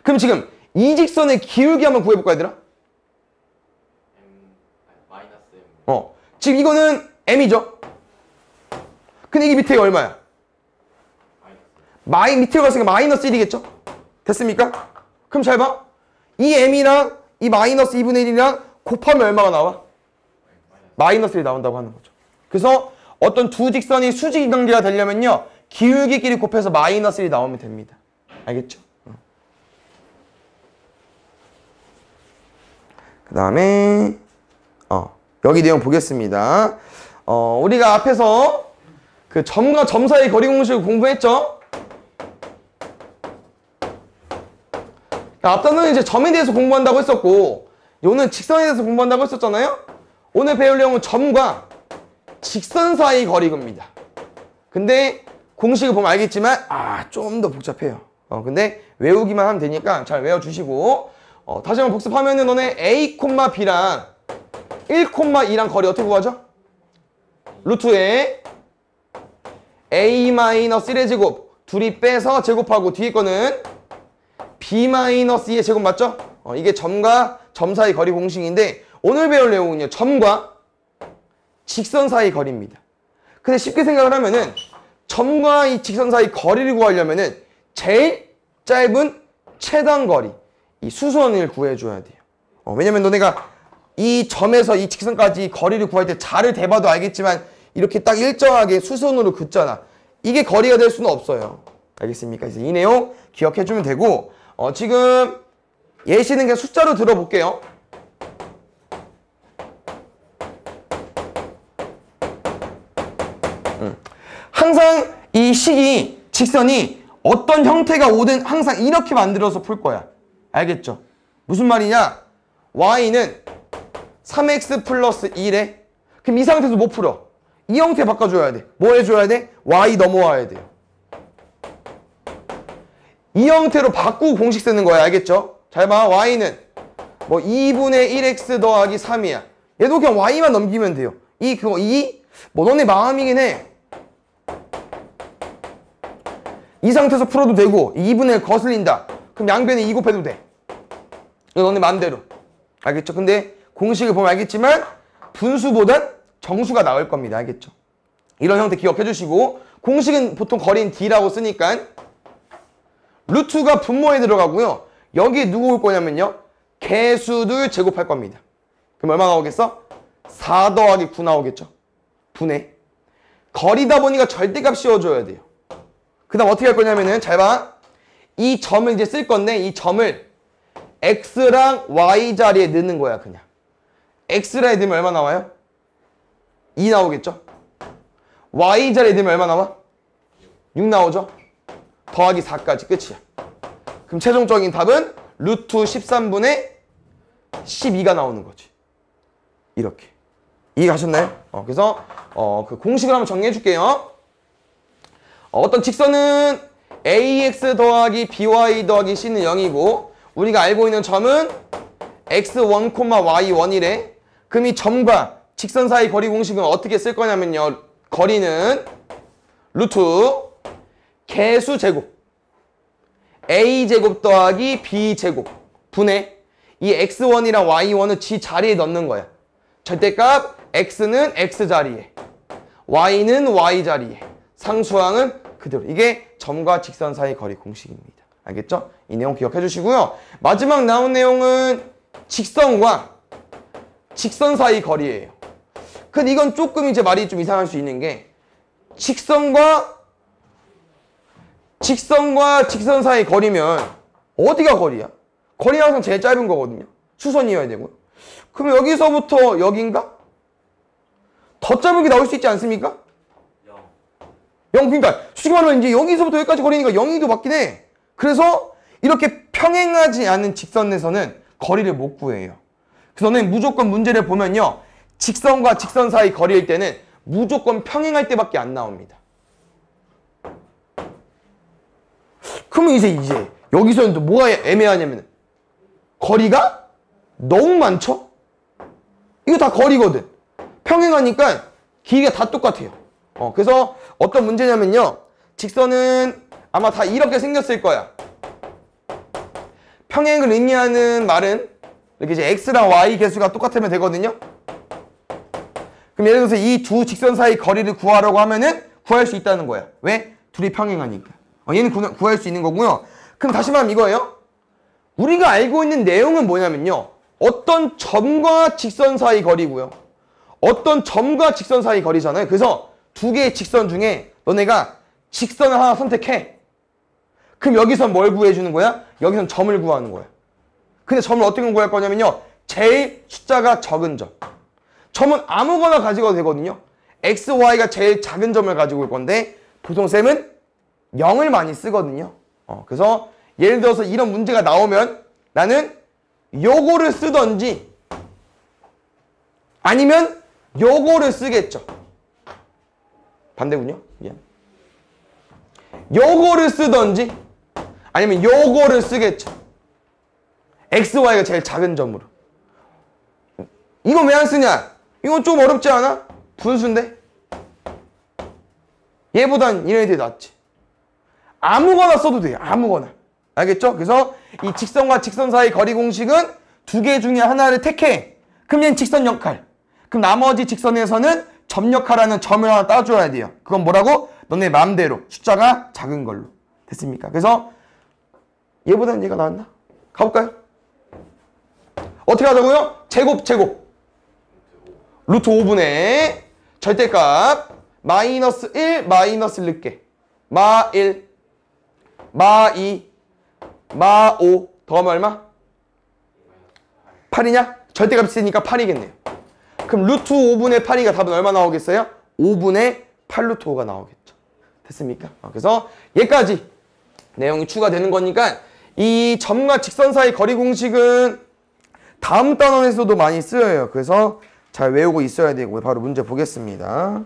그럼 지금 이 직선의 기울기 한번 구해볼까 얘들아? 마이너스 M. 지금 이거는 m이죠? 근데 이게 밑에 얼마야? 밑으로 갔으니까 마이너스 1이겠죠? 됐습니까? 그럼 잘 봐. 이 m이랑 이 마이너스 2분의 1이랑 곱하면 얼마가 나와? 마이너스 1이 나온다고 하는 거죠. 그래서 어떤 두 직선이 수직 관계가 되려면요. 기울기끼리 곱해서 마이너스 1이 나오면 됩니다. 알겠죠? 그 다음에 여기 내용 보겠습니다. 우리가 앞에서 그 점과 점 사이 거리 공식을 공부했죠? 앞단은 이제 점에 대해서 공부한다고 했었고 요는 직선에 대해서 공부한다고 했었잖아요? 오늘 배울 내용은 점과 직선 사이 거리입니다. 근데 공식을 보면 알겠지만 좀 더 복잡해요. 근데 외우기만 하면 되니까 잘 외워주시고 다시 한번 복습하면은 너네 a, b랑 1, 2랑 거리 어떻게 구하죠? 루트에 a-1의 제곱 둘이 빼서 제곱하고 뒤에 거는 b-2의 제곱 맞죠? 이게 점과 점 사이 거리 공식인데 오늘 배울 내용은요. 점과 직선 사이 거리입니다. 근데 쉽게 생각을 하면은 점과 이 직선 사이 거리를 구하려면은 제일 짧은 최단 거리 이 수선을 구해줘야 돼요. 왜냐면 너네가 이 점에서 이 직선까지 거리를 구할 때 자를 대봐도 알겠지만 이렇게 딱 일정하게 수선으로 긋잖아. 이게 거리가 될 수는 없어요. 알겠습니까? 그래서 이 내용 기억해주면 되고 지금 예시는 그냥 숫자로 들어볼게요. 항상 이 식이 직선이 어떤 형태가 오든 항상 이렇게 만들어서 풀 거야. 알겠죠? 무슨 말이냐? y는 3x 플러스 1에 그럼 이 상태에서 못 풀어. 이 형태 바꿔줘야 돼. 뭐 해줘야 돼? y 넘어와야 돼요. 이 형태로 바꾸고 공식 쓰는 거야. 알겠죠? 잘 봐. y는 뭐 2분의 1x 더하기 3이야. 얘도 그냥 y만 넘기면 돼요. 뭐 너네 마음이긴 해. 이 상태에서 풀어도 되고 2분의 1 거슬린다. 그럼 양변에 2 곱해도 돼. 이거 너네 마음대로. 알겠죠? 근데 공식을 보면 알겠지만 분수보단 정수가 나올 겁니다. 알겠죠? 이런 형태 기억해 주시고 공식은 보통 거리는 d라고 쓰니까 루트가 분모에 들어가고요. 여기 누구 올 거냐면요. 개수들 제곱할 겁니다. 그럼 얼마 나오겠어? 4 더하기 9 나오겠죠? 분의. 거리다 보니까 절대값 씌워줘야 돼요. 그 다음 어떻게 할 거냐면은 잘 봐. 이 점을 이제 쓸 건데 이 점을 x랑 y 자리에 넣는 거야 그냥. x라에 넣으면 얼마 나와요? 2 나오겠죠? y 자리에 넣으면 얼마 나와? 6 나오죠? 더하기 4까지 끝이야. 그럼 최종적인 답은 루트 13분의 12가 나오는 거지. 이렇게. 이해가셨나요? 그래서 그 공식을 한번 정리해 줄게요. 어떤 직선은 ax 더하기 by 더하기 c는 0이고 우리가 알고 있는 점은 x1, y1이래. 그럼 이 점과 직선 사이 거리 공식은 어떻게 쓸 거냐면요. 거리는 루트 개수 제곱 a제곱 더하기 b제곱 분의 이 x1이랑 y1은 지 자리에 넣는 거야. 절대값 x는 x 자리에 y는 y 자리에 상수항은 그대로. 이게 점과 직선 사이 거리 공식입니다. 알겠죠? 이 내용 기억해 주시고요. 마지막 나온 내용은 직선과 직선 사이 거리예요. 근데 이건 조금 이제 말이 좀 이상할 수 있는 게 직선과 직선 사이 거리면 어디가 거리야? 거리가 항상 제일 짧은 거거든요. 수선이어야 되고요. 그럼 여기서부터 여긴가? 더 짧은 게 나올 수 있지 않습니까? 0. 그러니까 솔직히 말하면 이제 여기서부터 여기까지 거리니까 0이 맞긴 해. 그래서 이렇게 평행하지 않은 직선에서는 거리를 못 구해요. 그래서 너는 무조건 문제를 보면요. 직선과 직선 사이 거리일 때는 무조건 평행할 때밖에 안 나옵니다. 그러면 이제 여기서는 또 뭐가 애매하냐면 거리가 너무 많죠? 이거 다 거리거든. 평행하니까 길이가 다 똑같아요. 그래서 어떤 문제냐면요. 직선은 아마 다 이렇게 생겼을 거야. 평행을 의미하는 말은 이렇게 이제 x랑 y 개수가 똑같으면 되거든요. 그럼 예를 들어서 이 두 직선 사이 거리를 구하라고 하면은 구할 수 있다는 거야. 왜? 둘이 평행하니까. 얘는 구할 수 있는 거고요. 그럼 다시 말하면 이거예요. 우리가 알고 있는 내용은 뭐냐면요. 어떤 점과 직선 사이 거리고요. 어떤 점과 직선 사이 거리잖아요. 그래서 두 개의 직선 중에 너네가 직선을 하나 선택해. 그럼 여기선 뭘 구해주는 거야? 여기선 점을 구하는 거야. 근데 점을 어떻게 구할 거냐면요. 제일 숫자가 적은 점. 점은 아무거나 가지고 되거든요. x, y가 제일 작은 점을 가지고 올 건데 보통 쌤은 0을 많이 쓰거든요. 그래서 예를 들어서 이런 문제가 나오면 나는 요거를 쓰던지 아니면 요거를 쓰겠죠. 반대군요. 미안. 요거를 쓰던지 아니면 요거를 쓰겠죠. x, y가 제일 작은 점으로. 이건 왜 안 쓰냐? 이건 좀 어렵지 않아? 분수인데? 얘보단 얘네들이 낫지. 아무거나 써도 돼요. 아무거나. 알겠죠? 그래서 이 직선과 직선 사이 거리 공식은 두 개 중에 하나를 택해. 그럼 얘는 직선 역할. 그럼 나머지 직선에서는 점 역할하는 점을 하나 따줘야 돼요. 그건 뭐라고? 너네 마음대로. 숫자가 작은 걸로. 됐습니까? 그래서 얘보다는 얘가 나았나? 가볼까요? 어떻게 하자고요? 제곱. 루트 5분의 절대값 마이너스 1 마이너스 늦게 마 1 마 2 마 5 더하면 얼마? 8이냐? 절대값 있으니까 8이겠네요. 그럼 루트 5분의 8이가 답은 얼마 나오겠어요? 5분의 8 루트 5가 나오겠죠. 됐습니까? 그래서 얘까지 내용이 추가되는 거니까 이 점과 직선 사이 거리 공식은 다음 단원에서도 많이 쓰여요. 그래서 잘 외우고 있어야 되고 바로 문제 보겠습니다.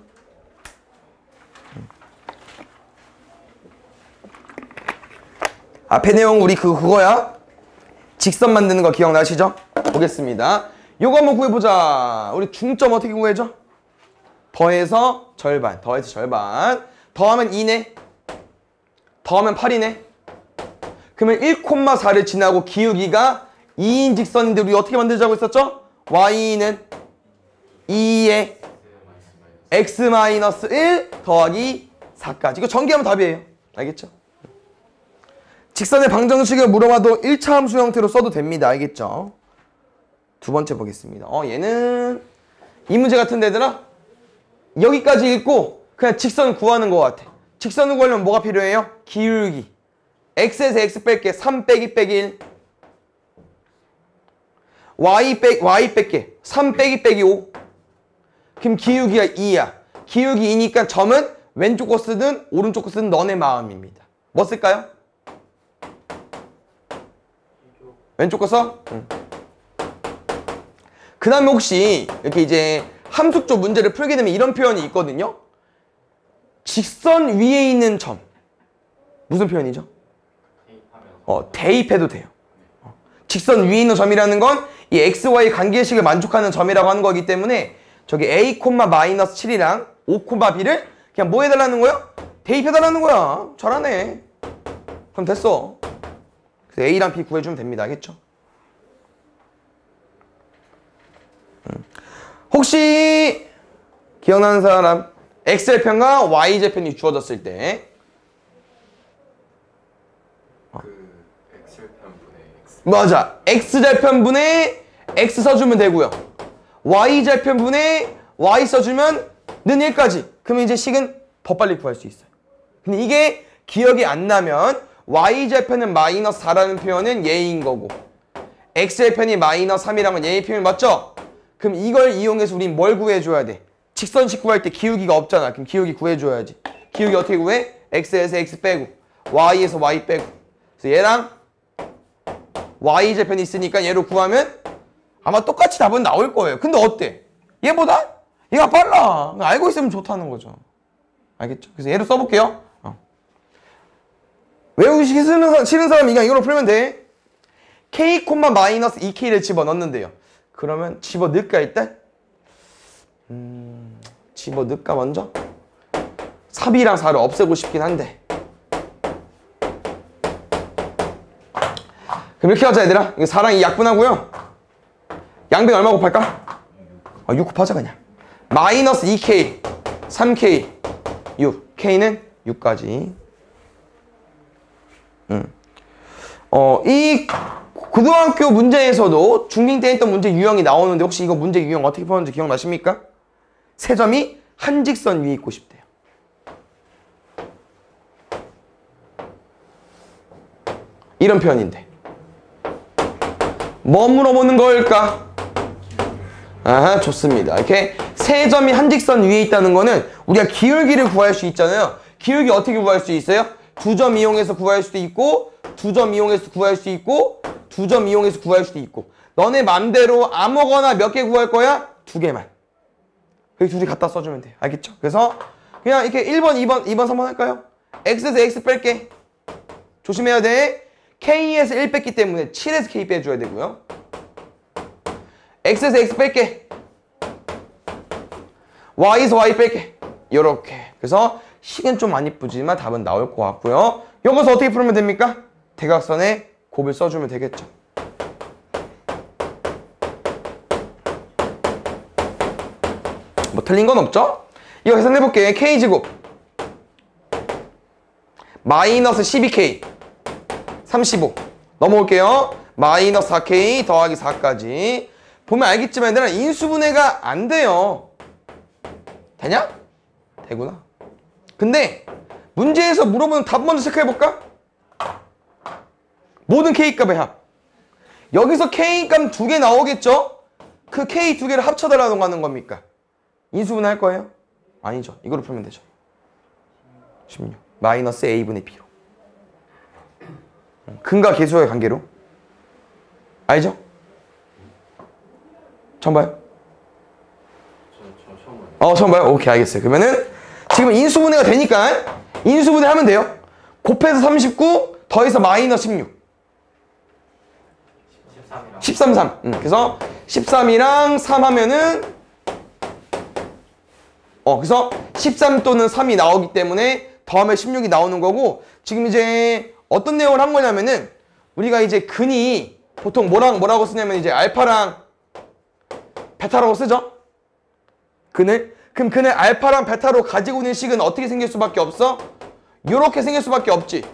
앞에 내용 우리 그거야. 직선 만드는 거 기억나시죠? 보겠습니다. 요거 한번 구해보자. 우리 중점 어떻게 구해줘? 더해서 절반. 더해서 절반. 더하면 2네. 더하면 8이네. 그러면 1,4를 지나고 기울기가 2인 직선인데 우리 어떻게 만들자고 했었죠? y는 2에 x-1 더하기 4까지. 이거 전개하면 답이에요. 알겠죠? 직선의 방정식을 물어봐도 1차 함수 형태로 써도 됩니다. 알겠죠? 두 번째 보겠습니다. 얘는 이 문제 같은데 얘들아 여기까지 읽고 그냥 직선 구하는 것 같아. 직선을 구하려면 뭐가 필요해요? 기울기. x에서 x 뺄게. 3 빼기 빼기 1. y 뺄게. 3 빼기 빼기 5. 그럼 기울기가 2야. 기울기 2니까 점은 왼쪽 거 쓰든 오른쪽 거 쓰든 너네 마음입니다. 뭐 쓸까요? 왼쪽 거 써? 응. 그 다음에 혹시 이렇게 이제 함수 쪽 문제를 풀게 되면 이런 표현이 있거든요. 직선 위에 있는 점. 무슨 표현이죠? 대입해도 돼요. 직선 위에 있는 점이라는 건 이 XY 관계식을 만족하는 점이라고 하는 거기 때문에 저기 A, -7이랑 5,B를 그냥 뭐 해달라는 거야? 대입해달라는 거야. 잘하네. 그럼 됐어. 그래서 A랑 B 구해주면 됩니다. 알겠죠? 혹시 기억나는 사람? X절편과 Y절편이 주어졌을 때 X절편분의 X. 맞아. X절편분의 X 써주면 되고요. Y절편분의 Y 써주면 는 1까지. 그러면 이제 식은 더 빨리 구할 수 있어요. 근데 이게 기억이 안 나면 Y절편은 -4라는 표현은 예인 거고 X절편이 -3이라는 예의 표현 맞죠? 그럼 이걸 이용해서 우린 뭘 구해줘야 돼? 직선식 구할 때 기울기가 없잖아. 그럼 기울기 구해줘야지. 기울기 어떻게 구해? X에서 X 빼고 Y에서 Y 빼고. 그래서 얘랑 Y절편이 있으니까 얘로 구하면 아마 똑같이 답은 나올 거예요. 근데 어때? 얘보다? 얘가 빨라. 알고 있으면 좋다는 거죠. 알겠죠? 그래서 얘를 써볼게요. 외우기 싫은 사람이 그냥 이걸로 풀면 돼. K, -2K를 집어넣는데요. 그러면 집어넣을까 일단? 집어넣을까 먼저? 3이랑 4를 없애고 싶긴 한데. 그럼 이렇게 하자 얘들아. 이거 4랑 2 약분하고요. 양변 얼마 곱할까? 6 곱하자 그냥. -2K, 3K, 6. K는 6까지. 이 고등학교 문제에서도 중딩 때 했던 문제 유형이 나오는데 혹시 이거 문제 유형 어떻게 푸는지 기억나십니까? 세 점이 한 직선 위에 있고 싶대요. 이런 표현인데 뭐 물어보는 걸까? 아, 좋습니다. 이렇게 세 점이 한 직선 위에 있다는 거는 우리가 기울기를 구할 수 있잖아요. 기울기 어떻게 구할 수 있어요? 두 점 이용해서 구할 수도 있고 두 점 이용해서 구할 수 있고 두 점 이용해서 구할 수도 있고 너네 맘대로 아무거나 몇 개 구할 거야? 2개만. 여기 둘이 갖다 써주면 돼요. 알겠죠? 그래서 그냥 이렇게 1번, 2번, 3번 할까요? X에서 X 뺄게. 조심해야 돼. K에서 1 뺐기 때문에 7에서 K 빼줘야 되고요. X에서 X 뺄게. Y에서 Y 뺄게. 요렇게. 그래서 식은 좀 안 이쁘지만 답은 나올 것 같고요. 여기서 어떻게 풀면 됩니까? 대각선에 곱을 써주면 되겠죠. 뭐 틀린 건 없죠? 이거 계산해볼게. K제곱 -12K 35 넘어올게요. -4K 더하기 4까지. 보면 알겠지만 얘들아 인수분해가 안 돼요. 되냐? 되구나. 근데 문제에서 물어보는 답 먼저 체크해볼까? 모든 K값의 합. 여기서 K값 2개 나오겠죠? 그 K 2개를 합쳐달라고 하는 겁니까? 인수분해 할 거예요? 아니죠. 이걸로 풀면 되죠. 16 -A분의 B로. 근과 계수의 관계로. 알죠? 처음 봐요? 저 처음 봐요. 처음 봐요? 오케이, 알겠어요. 그러면은 지금 인수분해가 되니까 인수분해 하면 돼요. 곱해서 39 더해서 -16 13, 3. 그래서 13이랑 3 하면은 그래서 13 또는 3이 나오기 때문에 더하면 16이 나오는 거고, 지금 이제 어떤 내용을 한 거냐면은 우리가 이제 근이 보통 뭐라고 쓰냐면 이제 알파랑 베타라고 쓰죠? 근을. 그럼 근을 알파랑 베타로 가지고 있는 식은 어떻게 생길 수밖에 없어? 요렇게 생길 수밖에 없지.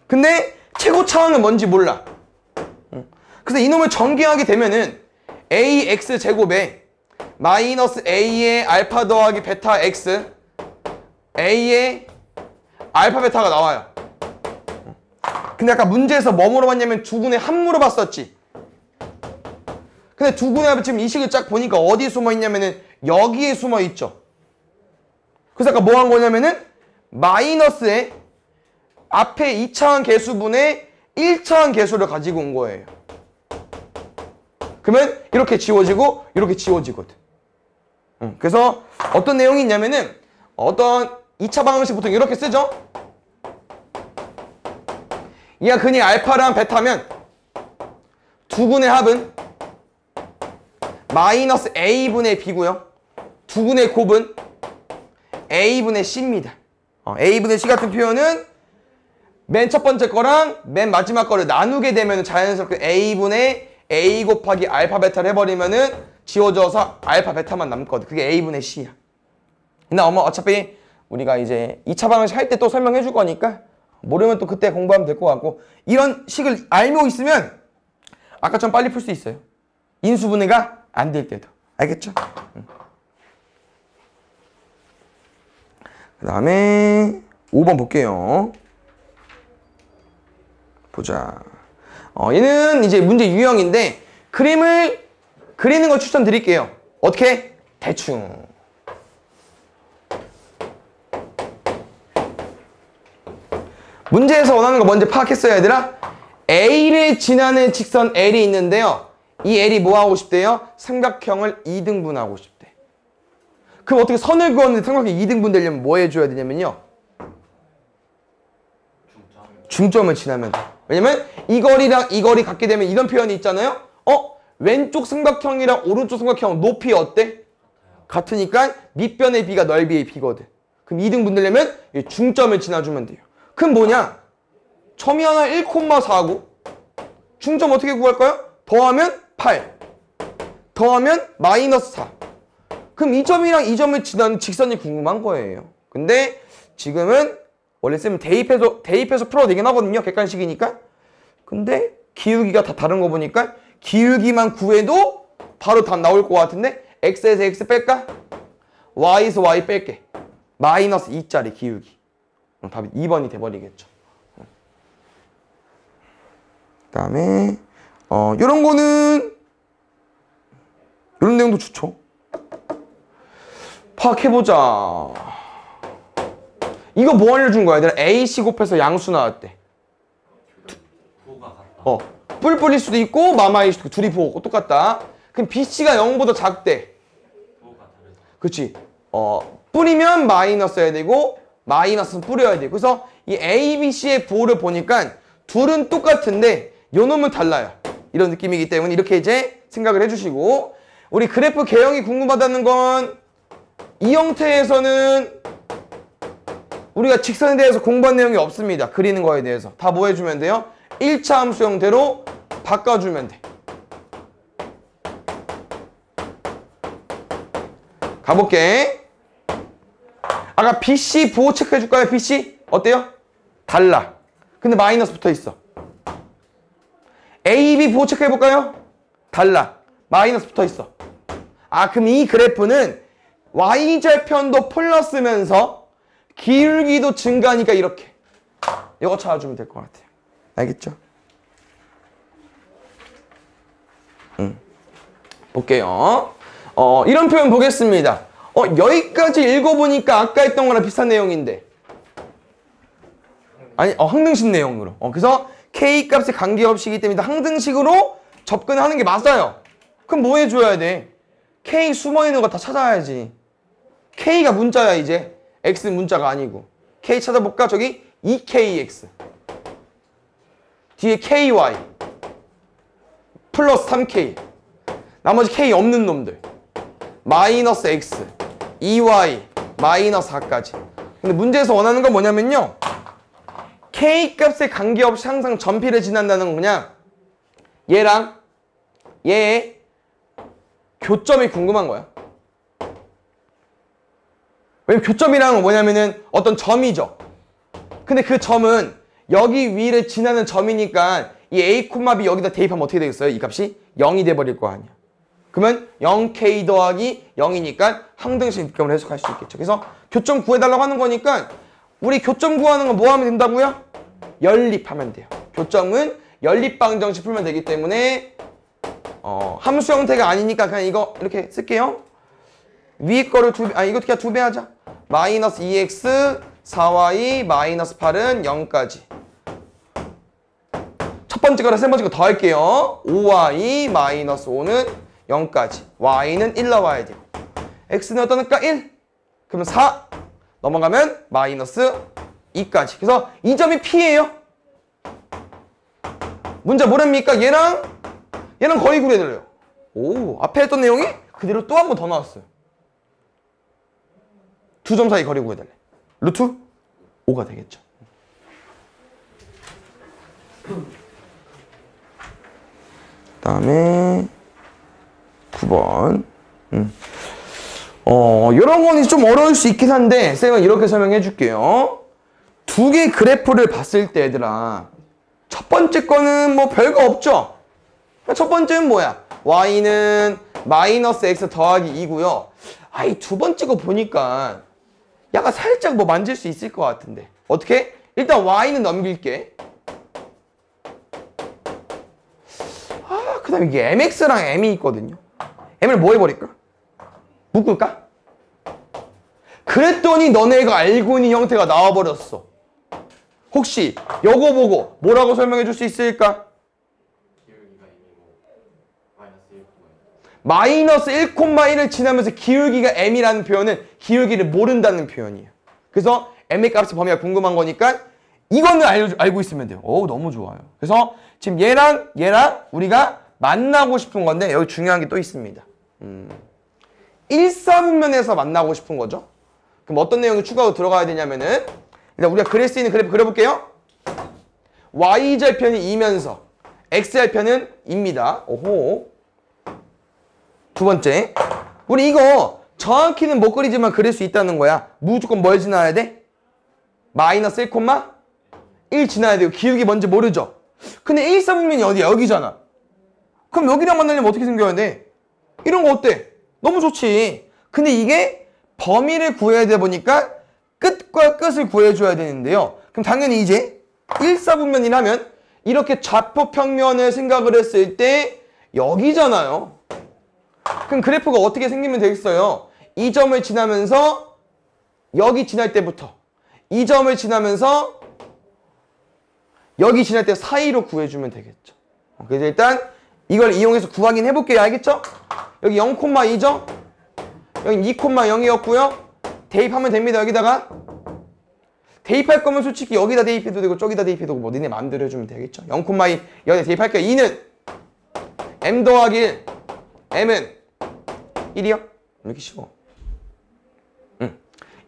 근데 최고 차항은 뭔지 몰라. 그래서 이놈을 전개하게 되면은 ax 제곱에 마이너스 a의 알파 더하기 베타 x a의 알파 베타가 나와요. 근데 아까 문제에서 뭐 물어봤냐면 두근의 합 물어봤었지. 근데 두근의 합이 지금 이 식을 쫙 보니까 어디에 숨어 있냐면은 여기에 숨어 있죠. 그래서 아까 뭐 한 거냐면은 마이너스에 앞에 2차항 계수분의 1차항 계수를 가지고 온 거예요. 그러면 이렇게 지워지고 이렇게 지워지거든. 그래서 어떤 내용이 있냐면은 어떤 2차 방정식 보통 이렇게 쓰죠. 얘가 근이 알파랑 베타면 두근의 합은 마이너스 a분의 b고요. 두근의 곱은 a분의 c입니다. a분의 c 같은 표현은 맨 첫 번째 거랑 맨 마지막 거를 나누게 되면 자연스럽게 a분의 a 곱하기 알파 베타를 해버리면은 지워져서 알파 베타만 남거든. 그게 a분의 c야. 근데 어차피 우리가 이제 2차 방정식 할 때 또 설명해 줄 거니까 모르면 또 그때 공부하면 될 것 같고, 이런 식을 알고 있으면 아까처럼 빨리 풀 수 있어요. 인수분해가 안 될 때도. 알겠죠? 그 다음에 5번 볼게요. 보자. 얘는 이제 문제 유형인데 그림을 그리는 걸 추천드릴게요. 어떻게? 대충. 문제에서 원하는 거 먼저 파악했어요, 얘들아. A를 지나는 직선 L이 있는데요. 이 L이 뭐 하고 싶대요? 삼각형을 2등분하고 싶대. 그럼 어떻게 선을 그었는데 삼각형이 2등분 되려면 뭐 해줘야 되냐면요. 중점을 지나면 돼. 왜냐면 이 거리랑 이 거리 같게 되면 이런 표현이 있잖아요. 왼쪽 삼각형이랑 오른쪽 삼각형 높이 어때? 같으니까 밑변의 b가 넓이의 b거든. 그럼 2등분 되려면 중점을 지나주면 돼요. 그럼 뭐냐? 점이 하나 1,4고 중점 어떻게 구할까요? 더하면 8 더하면 마이너스 4. 그럼 이 점이랑 이 점을 지나는 직선이 궁금한 거예요. 근데 지금은 원래 쓰면 대입해서 풀어도 되긴 하거든요. 객관식이니까. 근데 기울기가 다 다른 거 보니까 기울기만 구해도 바로 답 나올 것 같은데 x에서 x 뺄까? y에서 y 뺄게. 마이너스 2짜리 기울기. 답이 2번이 돼버리겠죠. 그 다음에 요런 거는 요런 내용도 좋죠. 파악해보자. 이거 뭐 알려준 거야? 얘들아 AC 곱해서 양수 나왔대. 부호가 같다. 뿔뿔일 수도 있고 마마일 수도 있고 둘이 부호 똑같다. 그럼 BC가 0보다 작대. 부호가 다르다. 그치? 뿌리면 마이너스 해야 되고 마이너스는 뿌려야 돼. 그래서 이 A, B, C의 부호를 보니까 둘은 똑같은데 요 놈은 달라요. 이런 느낌이기 때문에 이렇게 이제 생각을 해주시고, 우리 그래프 개형이 궁금하다는 건 이 형태에서는 우리가 직선에 대해서 공부한 내용이 없습니다. 그리는 거에 대해서. 다 뭐 해주면 돼요? 1차 함수 형태로 바꿔주면 돼. 가볼게. 아까 BC 부호 체크해줄까요? BC? 어때요? 달라. 근데 마이너스 붙어있어. AB 부호 체크해볼까요? 달라. 마이너스 붙어있어. 그럼 이 그래프는 Y절편도 플러스면서 기울기도 증가하니까 이렇게. 이거 찾아주면 될 것 같아요. 알겠죠? 볼게요. 이런 표현 보겠습니다. 여기까지 읽어보니까 아까 했던 거랑 비슷한 내용인데. 아니, 항등식 내용으로. 그래서 K값의 관계없이기 때문에 항등식으로 접근하는 게 맞아요. 그럼 뭐 해줘야 돼? K 숨어있는 거 다 찾아야지. K가 문자야, 이제. X는 문자가 아니고. K 찾아볼까? 저기 2KX. 뒤에 KY 플러스 3K 나머지 K 없는 놈들 마이너스 X 2Y 마이너스 4까지. 근데 문제에서 원하는 건 뭐냐면요, K 값에 관계없이 항상 전피를 지난다는 건 그냥 얘랑 얘의 교점이 궁금한 거야. 왜냐면 교점이란 건 뭐냐면은 어떤 점이죠. 근데 그 점은 여기 위를 지나는 점이니까 이 A, B 여기다 대입하면 어떻게 되겠어요? 이 값이 0이 돼버릴 거 아니야. 그러면 0K 더하기 0이니까 항등식 입경을 해석할 수 있겠죠. 그래서 교점 구해달라고 하는 거니까 우리 교점 구하는 건 뭐 하면 된다고요? 연립하면 돼요. 교점은 연립방정식 풀면 되기 때문에 함수 형태가 아니니까 그냥 이거 이렇게 쓸게요. 위에 거를 이거 그냥 2배 하자. 마이너스 2x 4y 마이너스 8은 0까지. 첫 번째 거랑 세 번째 거 더 할게요. 5y 마이너스 5는 0까지. y는 1 나와야 돼요. x는 어떠니까 1. 그러면 4 넘어가면 마이너스 2까지. 그래서 이 점이 P예요. 문제 뭐랍니까? 얘랑 거리 구해달래요. 오, 앞에 했던 내용이 그대로 또 한 번 더 나왔어요. 두 점 사이 거리 구해달래. 루트 5가 되겠죠. 그다음에 9번. 이런 건 좀 어려울 수 있긴 한데 쌤은 이렇게 설명해 줄게요. 두 개의 그래프를 봤을 때 얘들아, 첫 번째 거는 뭐 별거 없죠. 첫 번째는 뭐야? y는 마이너스 x 더하기 2고요. 이 두 번째 거 보니까 약간 살짝 뭐 만질 수 있을 것 같은데 어떻게? 일단 y는 넘길게. 그 다음에 이게 mx랑 m이 있거든요. m을 뭐 해버릴까? 묶을까? 그랬더니 너네가 알고 있는 형태가 나와버렸어. 혹시 요거 보고 뭐라고 설명해 줄 수 있을까? 마이너스 1,1을 지나면서 기울기가 m이라는 표현은 기울기를 모른다는 표현이에요. 그래서 m의 값의 범위가 궁금한 거니까 이거는 알고 있으면 돼요. 오, 너무 좋아요. 그래서 지금 얘랑 우리가 만나고 싶은 건데 여기 중요한 게 또 있습니다. 1사분면에서 만나고 싶은 거죠. 그럼 어떤 내용이 추가로 들어가야 되냐면은 일단 우리가 그릴 수 있는 그래프 그려볼게요. y절편이 2면서 x절편은 2입니다. 오호. 두 번째, 우리 이거 정확히는 못 그리지만 그릴 수 있다는 거야. 무조건 뭘 지나야 돼? 마이너스 1,1 지나야 돼요. 기울기 뭔지 모르죠? 근데 1사분면이 어디야? 여기잖아. 그럼 여기랑 만나려면 어떻게 생겨야 돼? 이런 거 어때? 너무 좋지. 근데 이게 범위를 구해야 되다 보니까 끝과 끝을 구해줘야 되는데요. 그럼 당연히 이제 1사분면이라면 이렇게 좌표평면을 생각을 했을 때 여기잖아요. 그럼 그래프가 어떻게 생기면 되겠어요? 이 점을 지나면서 여기 지날 때부터 이 점을 지나면서 여기 지날 때 사이로 구해주면 되겠죠. 그래서 일단 이걸 이용해서 구하긴 해볼게요. 알겠죠? 여기 0,2죠? 여기 2,0이었고요. 대입하면 됩니다. 여기다가 대입할 거면 솔직히 여기다 대입해도 되고 저기다 대입해도 되고 뭐 니네 마음대로 해주면 되겠죠. 0,2 여기다 대입할게요. 2는 m 더하기 1 m은 1이요? 이렇게 쉬워.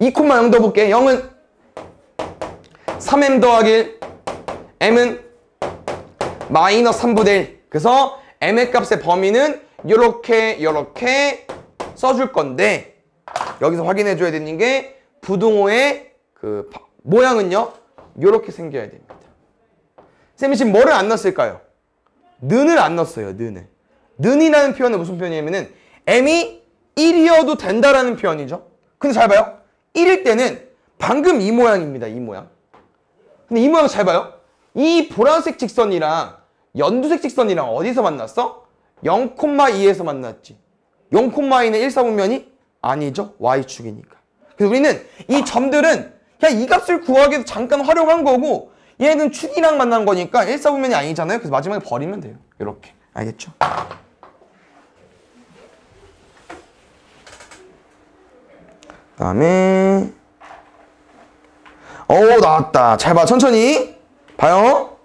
2,0 더볼게. 0은 3m 더하기 1 m은 마이너스 3분의 1. 그래서 m의 값의 범위는 요렇게 써줄 건데 여기서 확인해 줘야 되는 게 부등호의 그 모양은요 요렇게 생겨야 됩니다. 쌤이 지금 뭐를 안 넣었을까요? 는을 안 넣었어요. 는이라는 표현은 무슨 표현이냐면은 m이 1이어도 된다라는 표현이죠. 근데 잘 봐요. 1일 때는 방금 이 모양입니다. 이 모양. 근데 이 모양 잘 봐요. 이 보라색 직선이랑 연두색 직선이랑 어디서 만났어? 0,2에서 만났지. 0,2는 1사분면이 아니죠. y축이니까. 그래서 우리는 이 점들은 그냥 이 값을 구하기 위해서 잠깐 활용한 거고 얘는 축이랑 만난 거니까 1사분면이 아니잖아요. 그래서 마지막에 버리면 돼요. 이렇게. 알겠죠? 그 다음에 나왔다. 잘 봐. 천천히 봐요.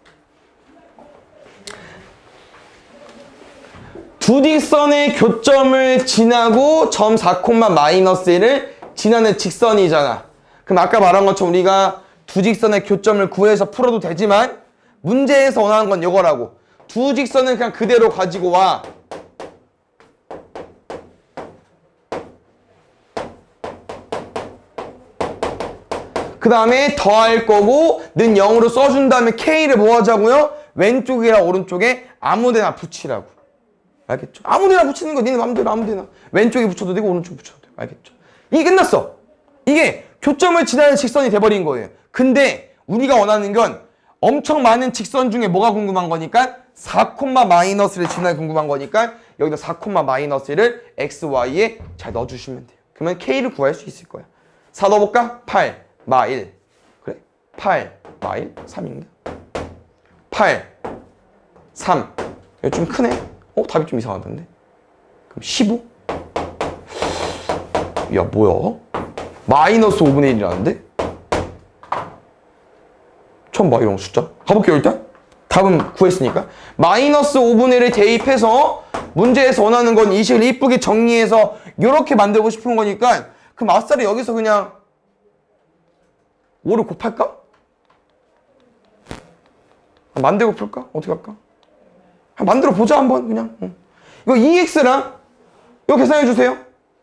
두 직선의 교점을 지나고 점 4,-1을 지나는 직선이잖아. 그럼 아까 말한 것처럼 우리가 두 직선의 교점을 구해서 풀어도 되지만 문제에서 원하는 건 이거라고. 두 직선을 그냥 그대로 가지고 와. 그 다음에 더할 거고 는 0으로 써준 다음에 K를 뭐 하자고요? 왼쪽이랑 오른쪽에 아무데나 붙이라고. 알겠죠? 아무데나 붙이는 거 니네 맘대로 아무데나. 왼쪽에 붙여도 되고 오른쪽에 붙여도 되고. 알겠죠? 이게 끝났어. 이게 교점을 지나는 직선이 돼버린 거예요. 근데 우리가 원하는 건 엄청 많은 직선 중에 뭐가 궁금한 거니까 4,-를 지나는 궁금한 거니까 여기다 4,-1을 x, y에 잘 넣어주시면 돼요. 그러면 K를 구할 수 있을 거야. 4 넣어볼까? 8, 마 1. 그래? 8, 마 1, 3인가? 8, 3. 이거 좀 크네? 답이 좀 이상하던데? 그럼 15? 야, 뭐야? 마이너스 5분의 1이라는데? 처음 봐, 이런 숫자. 가볼게요, 일단. 답은 구했으니까. 마이너스 5분의 1을 대입해서 문제에서 원하는 건 이 식을 이쁘게 정리해서 이렇게 만들고 싶은 거니까 그럼 아싸리 여기서 그냥 5를 곱할까? 만들고 풀까? 어떻게 할까? 만들어 보자 한번 그냥. 이거 2x랑 이거 계산해 주세요.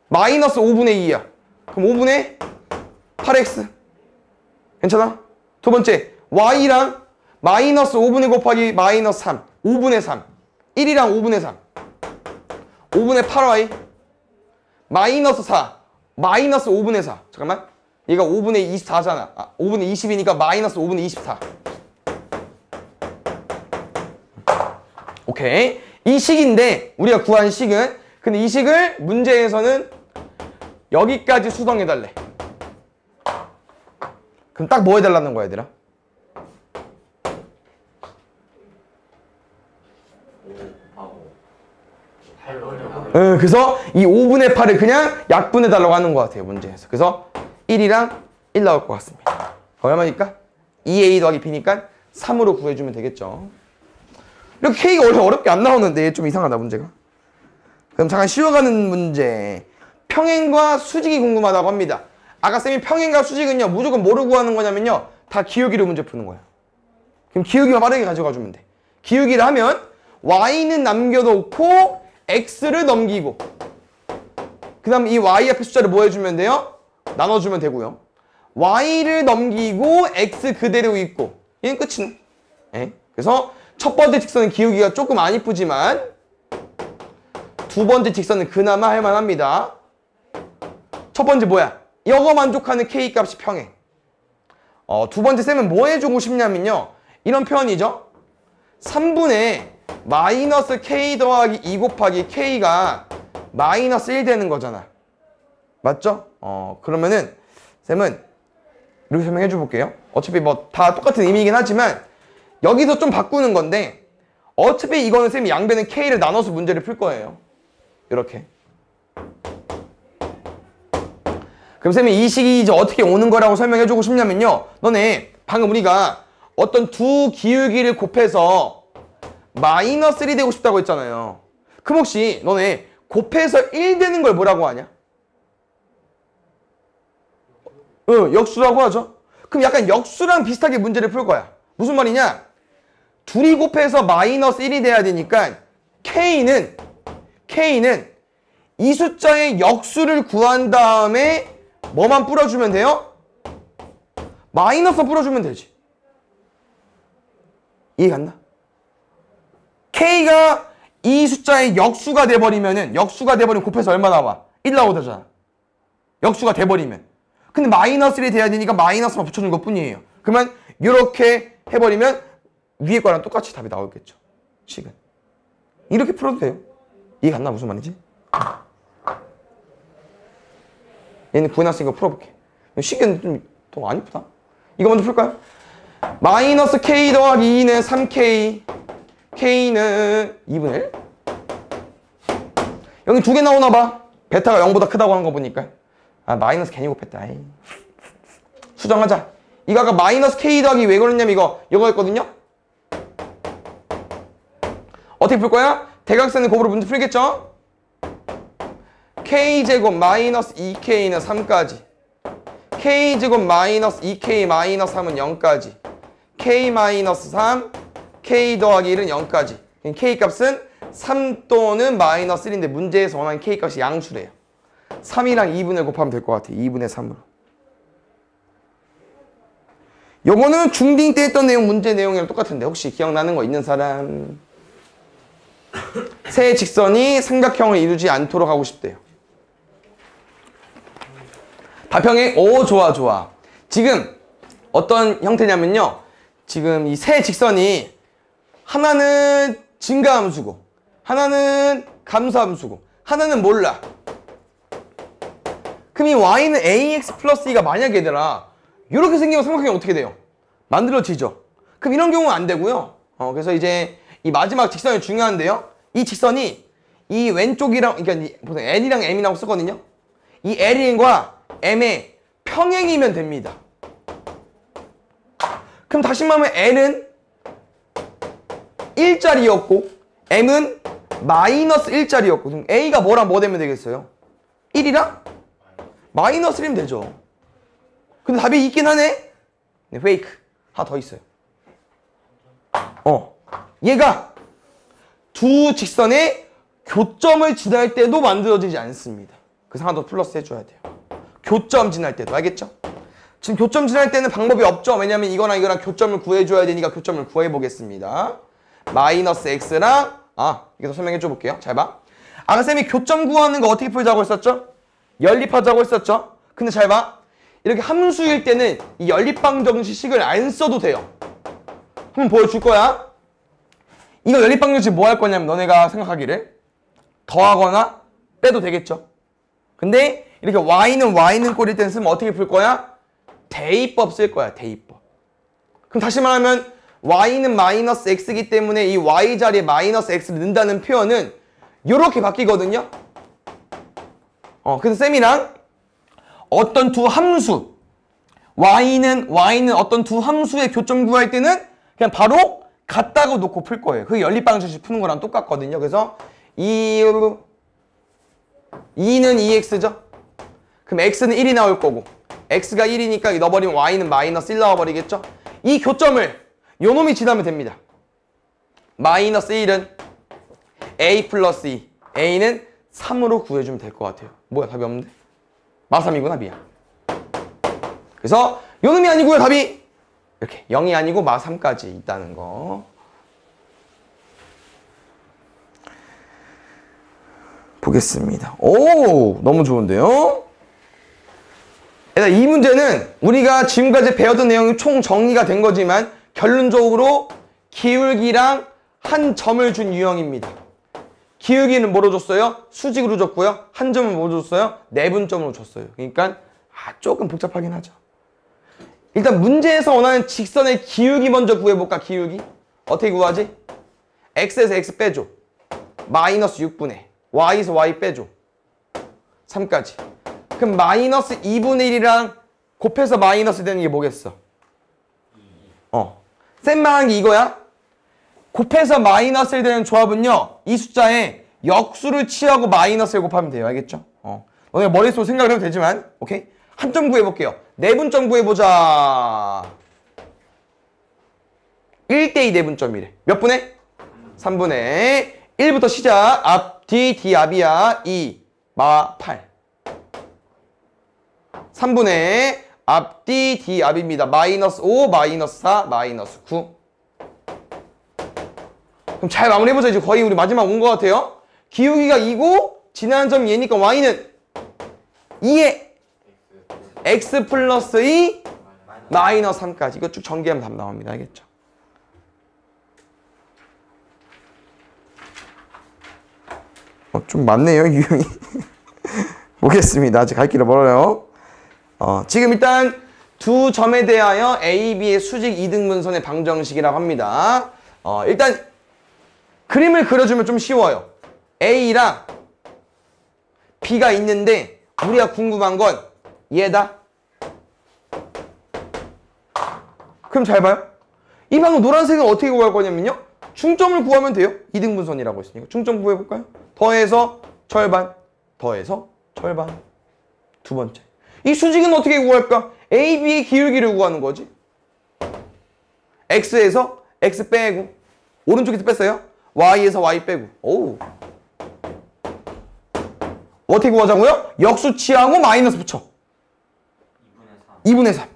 마이너스 5분의 2야. 그럼 5분의 8x. 괜찮아? 두 번째 y랑 마이너스 5분의 곱하기 마이너스 3. 5분의 3. 1이랑 5분의 3. 5분의 8y. 마이너스 4. 마이너스 5분의 4. 잠깐만. 얘가 5분의 24잖아. 5분의 20이니까 마이너스 5분의 24. 오케이. 이 식인데 우리가 구한 식은 근데 이 식을 문제에서는 여기까지 수정해달래. 그럼 딱 뭐 해달라는 거야 얘들아? 그래서 이 5분의 8을 그냥 약분해달라고 하는 것 같아요 문제에서. 그래서 1이랑 1 나올 것 같습니다. 얼마니까? 2a 더하기 b니까 3으로 구해주면 되겠죠. 이렇게 K가 원래 어렵게 안 나오는데 좀 이상하다 문제가. 그럼 잠깐 쉬어가는 문제. 평행과 수직이 궁금하다고 합니다. 아까 쌤이 평행과 수직은요 무조건 뭐로 구하는 거냐면요 다 기울기로 문제 푸는 거예요. 그럼 기울기만 빠르게 가져가 주면 돼. 기울기를 하면 y는 남겨놓고 x를 넘기고 그 다음 이 y 앞에 숫자를 뭐 해주면 돼요? 나눠주면 되고요. y를 넘기고 x 그대로 있고 얘는 끝이네. 네? 그래서 첫 번째 직선은 기울기가 조금 안 이쁘지만 두 번째 직선은 그나마 할만합니다. 첫 번째 뭐야? 이거 만족하는 k 값이 평행. 두 번째 쌤은 뭐 해주고 싶냐면요 이런 표현이죠. 3분의 마이너스 k 더하기 2 곱하기 k가 마이너스 1 되는 거잖아. 맞죠? 그러면은 쌤은 이렇게 설명해 줘 볼게요. 어차피 뭐 다 똑같은 의미이긴 하지만 여기서 좀 바꾸는 건데 어차피 이거는 쌤이 양배는 k를 나눠서 문제를 풀 거예요. 이렇게. 그럼 쌤이 이 식이 이제 어떻게 오는 거라고 설명해 주고 싶냐면요 너네 방금 우리가 어떤 두 기울기를 곱해서 마이너스 1이 되고 싶다고 했잖아요. 그럼 혹시 너네 곱해서 1 되는 걸 뭐라고 하냐? 역수라고 하죠. 그럼 약간 역수랑 비슷하게 문제를 풀 거야. 무슨 말이냐? 둘이 곱해서 마이너스 1이 돼야 되니까 K는 이 숫자의 역수를 구한 다음에 뭐만 뿌려주면 돼요? 마이너스 뿌려주면 되지. 이해 갔나? K가 이 숫자의 역수가 돼버리면 곱해서 얼마 나와? 1 나오잖아. 역수가 돼버리면. 근데 마이너스 1이 돼야 되니까 마이너스만 붙여준 것 뿐이에요. 그러면 이렇게 해버리면 위에 거랑 똑같이 답이 나오겠죠. 식은. 이렇게 풀어도 돼요. 이해 갔나? 무슨 말인지? 얘는 구해놨으니까 풀어볼게. 식은 좀 더 안 이쁘다. 이거 먼저 풀까요? 마이너스 k 더하기 2는 3k k는 2분의 1 여기 두 개 나오나 봐. 베타가 0보다 크다고 한 거 보니까 마이너스 괜히 곱했다. 에이. 수정하자. 이거 아까 마이너스 k 더하기 왜 그랬냐면 이거 했거든요. 어떻게 풀 거야? 대각선의 곱으로 문제 풀겠죠? k제곱 마이너스 2k는 3까지. k제곱 마이너스 2k 마이너스 3은 0까지. k 마이너스 3, k 더하기 1은 0까지. k 값은 3 또는 마이너스 1인데 문제에서 원하는 k 값이 양수래요. 3이랑 2분을 곱하면 될 것 같아. 2분의 3으로. 요거는 중딩 때 했던 내용, 문제 내용이랑 똑같은데 혹시 기억나는 거 있는 사람? 세 직선이 삼각형을 이루지 않도록 하고 싶대요. 답형에 오 좋아 좋아. 지금 어떤 형태냐면요. 지금 이 세 직선이 하나는 증가함수고 하나는 감소함수고 하나는 몰라. 그럼 이 y는 ax 플러스 2가 만약에 얘들아 이렇게 생기면 삼각형이 어떻게 돼요? 만들어지죠. 그럼 이런 경우는 안 되고요. 그래서 이제 이 마지막 직선이 중요한데요. 이 직선이 이 왼쪽이랑 그러니까 보통 n이랑 m이라고 쓰거든요. 이 l과 m의 평행이면 됩니다. 그럼 다시 말하면 l은 1짜리였고 m은 마이너스 1짜리였고 그럼 a가 뭐랑 뭐 되면 되겠어요? 1이랑 마이너스 1이면 되죠. 근데 답이 있긴 하네? 네, 페이크. 하나 더 있어요. 얘가 두 직선의 교점을 지날 때도 만들어지지 않습니다. 그래서 하나 더 플러스 해줘야 돼요. 교점 지날 때도. 알겠죠? 지금 교점 지날 때는 방법이 없죠. 왜냐면 이거랑 이거랑 교점을 구해줘야 되니까 교점을 구해보겠습니다. 마이너스 x랑 이거 더 설명해줘 볼게요. 잘 봐. 아까 쌤이 교점 구하는 거 어떻게 풀자고 했었죠? 연립하자고 했었죠? 근데 잘 봐. 이렇게 함수일 때는 이 연립방정식을 안 써도 돼요. 한번 보여줄 거야. 이거 연립방정식 뭐 할 거냐면 너네가 생각하기를 더하거나 빼도 되겠죠. 근데 이렇게 y는 꼴일 때는 쓰면 어떻게 풀 거야? 대입법 쓸 거야. 대입법. 그럼 다시 말하면 y는 마이너스 x이기 때문에 이 y 자리에 마이너스 x를 넣는다는 표현은 이렇게 바뀌거든요. 그래서 쌤이랑 어떤 두 함수 y는 어떤 두 함수의 교점 구할 때는 그냥 바로 같다고 놓고 풀 거예요. 그게 연립방정식 푸는 거랑 똑같거든요. 그래서 2는 2x죠. 그럼 x는 1이 나올 거고 x가 1이니까 넣어버리면 y는 마이너스 1 나와버리겠죠. 이 교점을 요 놈이 지나면 됩니다. 마이너스 1은 a 플러스 2 a는 3으로 구해주면 될 것 같아요. 뭐야 답이 없는데? 마3이구나 미안. 그래서 요 놈이 아니고요. 답이 이렇게 0이 아니고 마3까지 있다는 거. 보겠습니다. 오 너무 좋은데요? 일단 이 문제는 우리가 지금까지 배웠던 내용이 총 정리가 된 거지만 결론적으로 기울기랑 한 점을 준 유형입니다. 기울기는 뭐로 줬어요? 수직으로 줬고요. 한 점은 뭐로 줬어요? 내분점으로 줬어요. 그러니까 조금 복잡하긴 하죠. 일단 문제에서 원하는 직선의 기울기 먼저 구해볼까? 기울기 어떻게 구하지? x에서 x 빼줘. 마이너스 6분의 y에서 y 빼줘. 3까지. 그럼 마이너스 2분의 1이랑 곱해서 마이너스 되는 게 뭐겠어? 쌤만 게 이거야. 곱해서 마이너스를 되는 조합은요. 이 숫자에 역수를 취하고 마이너스를 곱하면 돼요. 알겠죠? 너네 머릿속으로 생각을 해도 되지만 오케이? 한 점 구해볼게요. 내분점 구해보자. 1대2 내분점이래. 몇 분의? 3분의 1부터 시작. 앞, 뒤, 뒤 앞이야. 2, 마, 8. 3분의 앞뒤 뒤 앞입니다. 마이너스 5, 마이너스 4, 마이너스 9. 그럼 잘 마무리해보자. 이제 거의 우리 마지막 온 것 같아요. 기울기가 2고 지나는 점이 얘니까 y는 2에 x 플러스 2 마이너스 3까지. 이거 쭉 전개하면 답 나옵니다. 알겠죠? 좀 많네요. 유형이. 보겠습니다. 아직 갈 길이 멀어요. 지금 일단 두 점에 대하여 A, B의 수직 이등분선의 방정식이라고 합니다. 일단 그림을 그려주면 좀 쉬워요. A랑 B가 있는데 우리가 궁금한 건 얘다. 그럼 잘 봐요. 이 방금 노란색은 어떻게 구할 거냐면요. 중점을 구하면 돼요. 이등분선이라고 했으니까. 중점 구해볼까요? 더해서 절반, 더해서 절반. 두 번째. 이 수직은 어떻게 구할까? AB의 기울기를 구하는 거지. X에서 X 빼고, 오른쪽에서 뺐어요. Y에서 Y 빼고. 오우. 어떻게 구하자고요? 역수치하고 마이너스 붙여. 2분의 3.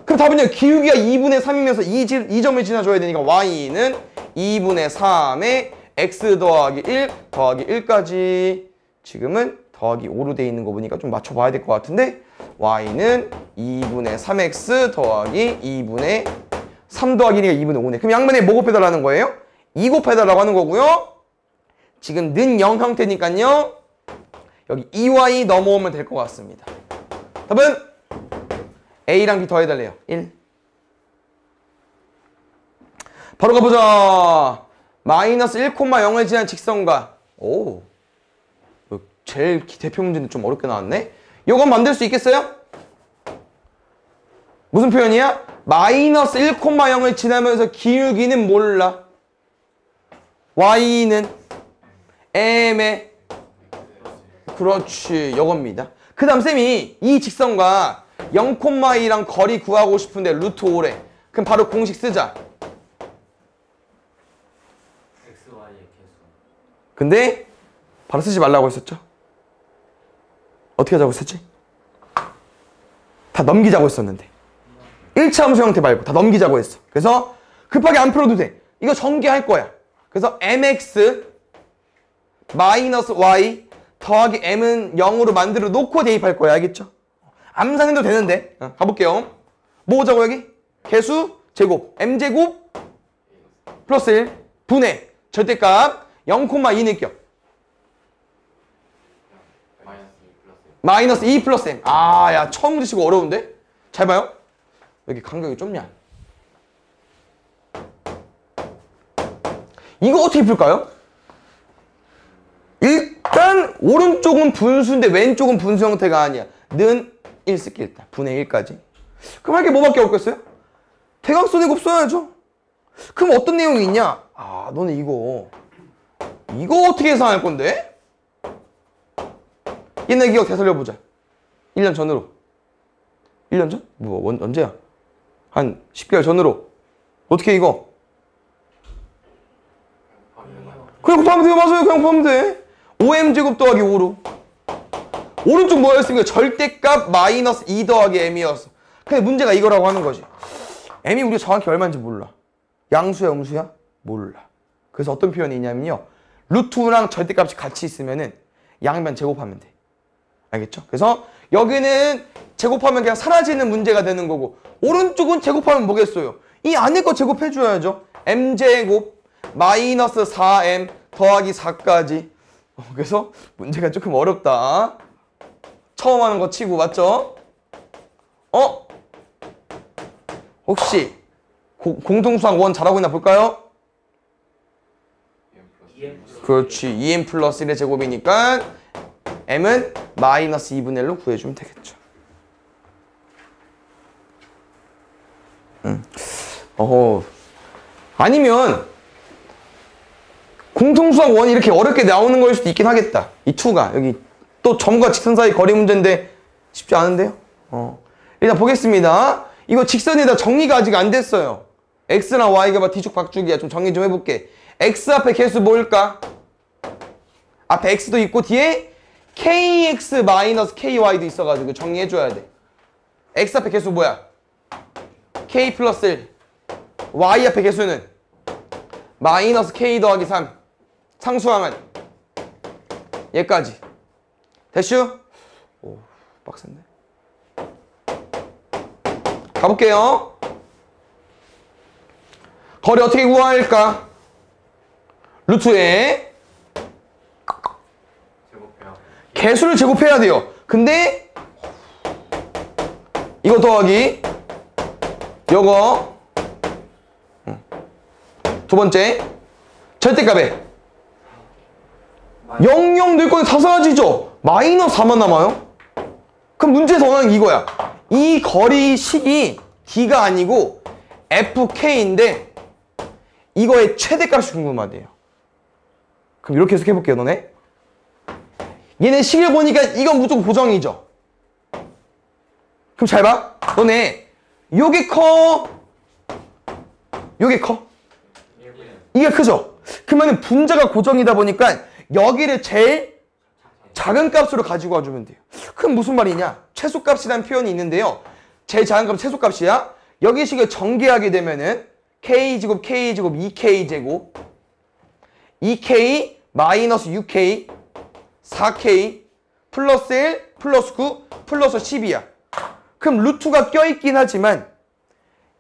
그럼 답은요. 기울기가 2분의 3이면서 이 점을 지나줘야 되니까 Y는 2분의 3에 X 더하기 1 더하기 1까지. 지금은 더하기 5로 돼 있는 거 보니까 좀 맞춰봐야 될 것 같은데 Y는 2분의 3X 더하기 2분의 3 더하기 1이가 2분의 5네. 그럼 양변에 뭐 곱해달라는 거예요? 2 곱해달라고 하는 거고요. 지금 는 0 형태니까요. 여기 2Y 넘어오면 될 것 같습니다. 답은 A랑 B 더해달래요. 1. 바로 가보자. 마이너스 1,0을 지난 직선과 오, 제일 대표 문제는 좀 어렵게 나왔네. 이건 만들 수 있겠어요? 무슨 표현이야? 마이너스 1,0을 지나면서 기울기는 몰라. Y는 M에 그렇지, 이겁니다. 그 다음 쌤이 이 직선과 0,2랑 거리 구하고 싶은데 루트 5래. 그럼 바로 공식 쓰자. XY의 개수. 근데 바로 쓰지 말라고 했었죠? 어떻게 하자고 했었지? 다 넘기자고 했었는데 1차 함수 형태 말고 다 넘기자고 했어. 그래서 급하게 안 풀어도 돼. 이거 전개할 거야. 그래서 mx 마이너스 y 더하기 m은 0으로 만들어 놓고 대입할 거야. 알겠죠? 암산해도 되는데 가볼게요. 뭐 오자고 여기? 개수 제곱 m제곱 플러스 1 분의 절대값 0,2 넣을게요. 마이너스 2 플러스 m. 아, 야, 처음 문제 치고 어려운데? 잘 봐요. 여기 간격이 좁냐? 이거 어떻게 풀까요? 일단 오른쪽은 분수인데 왼쪽은 분수 형태가 아니야. 는 1 쓸게 일단. 분의 1까지. 그럼 할 게 뭐밖에 없겠어요? 대각선의 곱 써야죠. 그럼 어떤 내용이 있냐? 아, 너는 이거 어떻게 계산할 건데? 옛날 기억 되살려보자. 1년 전으로. 1년 전? 뭐 언제야? 한 10개월 전으로. 어떻게 이거? 그냥 곱하면 돼요. 맞아요. 그냥 곱하면 돼. 5m제곱 더하기 5로. 오른쪽 뭐였습니까? 절대값 마이너스 2 더하기 m이었어. 근데 문제가 이거라고 하는 거지. m이 우리가 정확히 얼마인지 몰라. 양수야 음수야? 몰라. 그래서 어떤 표현이 있냐면요. 루트랑 절대값이 같이 있으면은 양변 제곱하면 돼. 알겠죠? 그래서 여기는 제곱하면 그냥 사라지는 문제가 되는 거고 오른쪽은 제곱하면 뭐겠어요? 이 안에 거 제곱해줘야죠. m제곱 마이너스 4m 더하기 4까지. 그래서 문제가 조금 어렵다. 처음 하는 거 치고 맞죠? 혹시 공통수학 원 잘하고 있나 볼까요? 그렇지. 2m 플러스 1의 제곱이니까 m은 마이너스 2분의 1로 구해주면 되겠죠. 아니면 공통수학 원이 이렇게 어렵게 나오는 걸 수도 있긴 하겠다. 이 2가 여기 또 점과 직선 사이 거리 문제인데 쉽지 않은데요? 일단 보겠습니다. 이거 직선에다 정리가 아직 안 됐어요. x랑 y가 막 뒤죽박죽이야. 좀 정리 좀 해볼게. x 앞에 개수 뭘까? 앞에 x도 있고 뒤에 kx-ky도 있어가지고 정리해줘야 돼. x 앞에 개수 뭐야? k 플러스 1. y 앞에 개수는 마이너스 k 더하기 3. 상수항은 얘까지. 됐슈? 오, 빡센데. 가볼게요. 거리 어떻게 구할까? 루트에 개수를 제곱해야 돼요. 근데 이거 더하기 요거 두 번째 절대값에 00 늘 건데 다 사라지죠? 마이너스 4만 남아요? 그럼 문제에서 원하는 게 이거야. 이 거리 식이 D가 아니고 FK인데 이거의 최대값이 궁금하대요. 그럼 이렇게 해석해볼게요, 너네. 얘네 식을 보니까 이건 무조건 고정이죠. 그럼 잘 봐. 너네 요게 커, 요게 커. 이게 크죠? 그러면 분자가 고정이다 보니까 여기를 제일 작은 값으로 가지고 와주면 돼요. 그럼 무슨 말이냐? 최소값이라는 표현이 있는데요. 제일 작은 값은 최소값이야. 여기 식을 전개하게 되면은 k제곱 k제곱 2k제곱 2k 마이너스 6k 4k 플러스 1 플러스 9 플러스 10이야. 그럼 루트가 껴있긴 하지만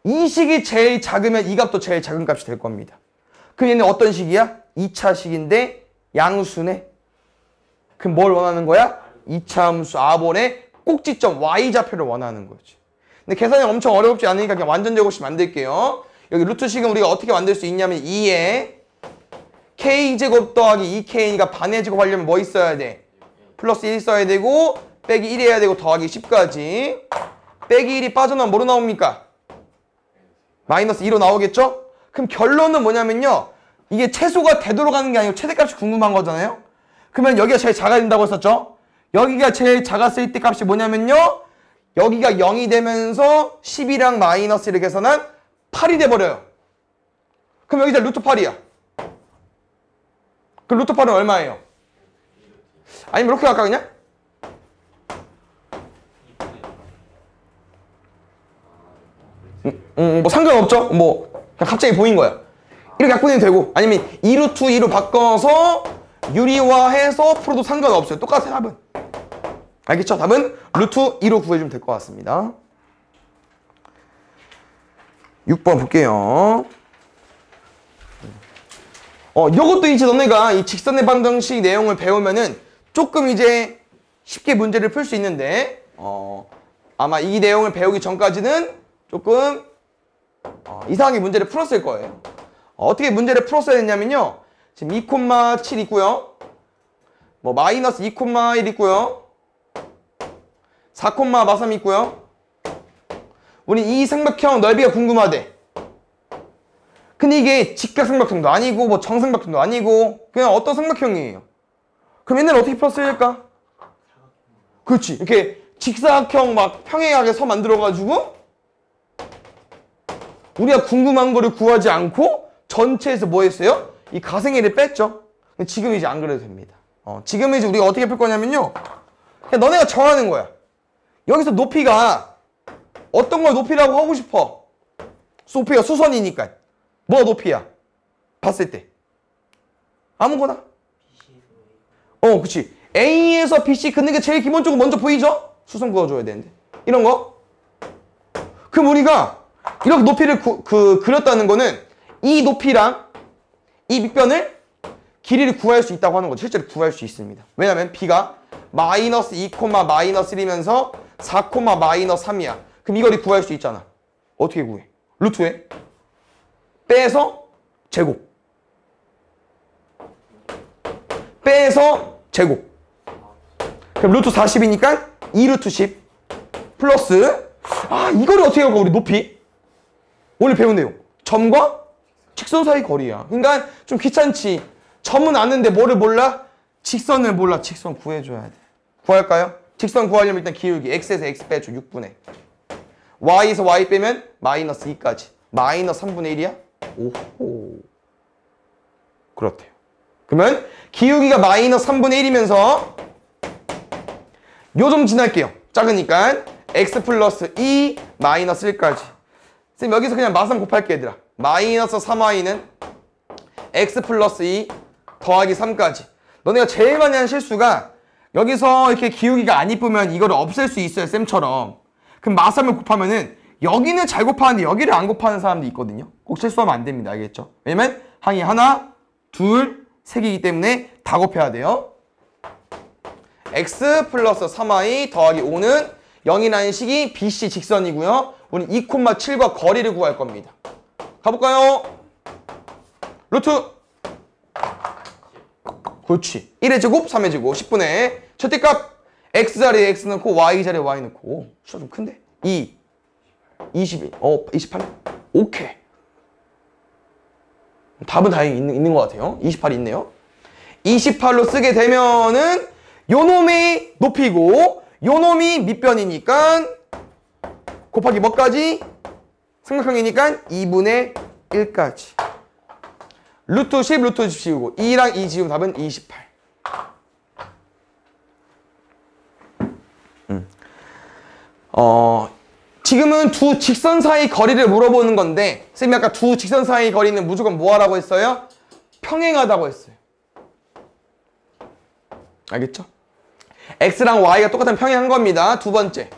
이 식이 제일 작으면 이 값도 제일 작은 값이 될 겁니다. 그럼 얘는 어떤 식이야? 2차 식인데 양수네. 그럼 뭘 원하는 거야? 2차 함수 아번의 꼭지점 y좌표를 원하는 거지. 근데 계산이 엄청 어렵지 않으니까 그냥 완전 제곱식 만들게요. 여기 루트식은 우리가 어떻게 만들 수 있냐면 2에 k제곱 더하기 2k니까 반의 제곱 하려면 뭐 있어야 돼? 플러스 1 써야 되고 빼기 1 해야 되고 더하기 10까지. 빼기 1이 빠져나오면 뭐로 나옵니까? 마이너스 2로 나오겠죠? 그럼 결론은 뭐냐면요. 이게 최소가 되도록 하는 게 아니고 최대값이 궁금한 거잖아요. 그러면 여기가 제일 작아야 된다고 했었죠? 여기가 제일 작았을 때 값이 뭐냐면요. 여기가 0이 되면서 10이랑 마이너스 1을 계산한 8이 돼버려요. 그럼 여기가 루트 8이야. 그 루트 8은 얼마예요? 아니면 이렇게 할까 그냥? 뭐 상관없죠? 뭐 그냥 갑자기 보인 거야. 이렇게 약분해도 되고 아니면 2루트 2로 바꿔서 유리화해서 풀어도 상관없어요. 똑같아요 답은. 알겠죠? 답은 루트 2로 구해주면 될 것 같습니다. 6번 볼게요. 요것도 이제 너네가 이 직선의 방정식 내용을 배우면은 조금 이제 쉽게 문제를 풀 수 있는데 아마 이 내용을 배우기 전까지는 조금 이상하게 문제를 풀었을 거예요. 어떻게 문제를 풀었어야 했냐면요. 지금 2,7 있고요. 뭐 마이너스 2,1 있고요. 4,3 있고요. 우리 이 삼각형 넓이가 궁금하대. 근데 이게 직각삼각형도 아니고 뭐 정삼각형도 아니고 그냥 어떤 삼각형이에요. 그럼 옛날에 어떻게 풀었어야 할까? 그렇지. 이렇게 직사각형 막 평행하게 서 만들어가지고 우리가 궁금한 거를 구하지 않고 전체에서 뭐 했어요? 이 가생애를 뺐죠. 근데 지금 이제 안 그래도 됩니다. 지금 이제 우리가 어떻게 풀 거냐면요. 그냥 너네가 정하는 거야. 여기서 높이가 어떤 걸 높이라고 하고 싶어? 높이가 수선이니까. 뭐 높이야? 봤을 때. 아무거나. 그치. A에서 BC 긋는 게 제일 기본적으로 먼저 보이죠? 수선 그어줘야 되는데. 이런 거. 그럼 우리가 이렇게 높이를 그렸다는 거는 이 높이랑 이 밑변을 길이를 구할 수 있다고 하는 거죠. 실제로 구할 수 있습니다. 왜냐면 B가 마이너스 2, 마이너스 1이면서 4, 마이너스 3이야. 그럼 이거를 구할 수 있잖아. 어떻게 구해? 루트에 빼서 제곱. 빼서 제곱. 그럼 루트 40이니까 2루트 10 플러스 이거를 어떻게 할까 우리 높이? 오늘 배운 내용. 점과 직선 사이 거리야. 그러니까 좀 귀찮지. 점은 아는데 뭐를 몰라? 직선을 몰라. 직선 구해줘야 돼. 구할까요? 직선 구하려면 일단 기울기 x에서 x 빼줘. 6분의 y에서 y 빼면 마이너스 2까지. 마이너스 3분의 1이야? 오호. 그렇대요. 그러면 기울기가 마이너스 3분의 1이면서 요 점 지날게요. 작으니까 x 플러스 2 마이너스 1까지. 쌤 여기서 그냥 마삼 곱할게 얘들아. 마이너스 3y는 x 플러스 2 더하기 3까지. 너네가 제일 많이 하는 실수가 여기서 이렇게 기울기가 안 이쁘면 이거를 없앨 수 있어요. 쌤처럼. 그럼 마삼을 곱하면은 여기는 잘 곱하는데 여기를 안 곱하는 사람도 있거든요. 꼭 실수하면 안 됩니다. 알겠죠? 왜냐면 항이 하나, 둘, 세 개이기 때문에 다 곱해야 돼요. x 플러스 3y 더하기 5는 0이라는 식이 BC 직선이고요. 우리 2,7과 거리를 구할 겁니다. 가볼까요? 루트. 그렇지. 1의 제곱, 3의 제곱, 10분의 절대값 x 자리에 x 넣고 y 자리에 y 넣고. 숫자 좀 큰데? 2, 22, 28. 오케이. 답은 다행히 있는 것 같아요. 28이 있네요. 28로 쓰게 되면은 요 놈이 높이고 요 놈이 밑변이니까 곱하기 뭐까지? 삼각형이니까 2분의 1까지. 루트 10, 루트 10 지우고 2랑 2 지우면 답은 28. 지금은 두 직선 사이 거리를 물어보는 건데 쌤이 아까 두 직선 사이 거리는 무조건 뭐 하라고 했어요? 평행하다고 했어요. 알겠죠? x랑 y가 똑같은 평행한 겁니다. 두 번째.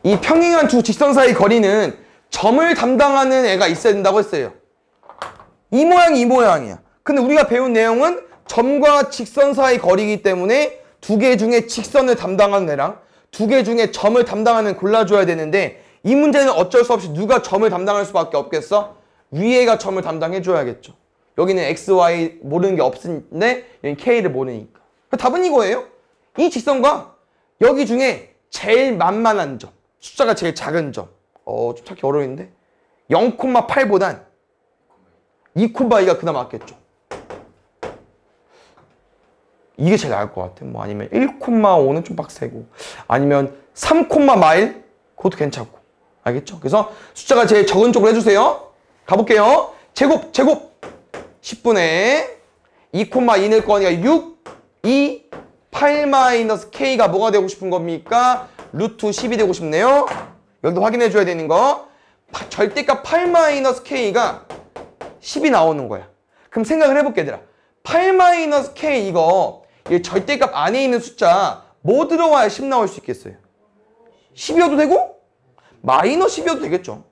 이 평행한 두 직선 사이 거리는 점을 담당하는 애가 있어야 된다고 했어요. 이 모양이 이 모양이야. 근데 우리가 배운 내용은 점과 직선 사이 거리이기 때문에 두 개 중에 직선을 담당하는 애랑 두 개 중에 점을 담당하는 골라줘야 되는데 이 문제는 어쩔 수 없이 누가 점을 담당할 수밖에 없겠어? 위에가 점을 담당해줘야겠죠. 여기는 x, y 모르는 게 없는데 여기 k를 모르니까. 답은 이거예요. 이 직선과 여기 중에 제일 만만한 점, 숫자가 제일 작은 점. 좀 찾기 어려운데 0,8보단 2,2가 그나마 맞겠죠. 이게 제일 나을 것 같아. 뭐 아니면 1,5는 좀 빡세고 아니면 3,마일 그것도 괜찮고. 알겠죠? 그래서 숫자가 제일 적은 쪽으로 해주세요. 가볼게요. 제곱 10분의 2,2 넣을 거니까 6, 2, 8-k가 뭐가 되고 싶은 겁니까? 루트 10이 되고 싶네요. 여기도 확인해 줘야 되는 거. 절대값 8-k가 10이 나오는 거야. 그럼 생각을 해볼게 얘들아. 8-k 이거 이 절대값 안에 있는 숫자 뭐 들어와야 10 나올 수 있겠어요? 10이어도 되고 마이너스 10이어도 되겠죠.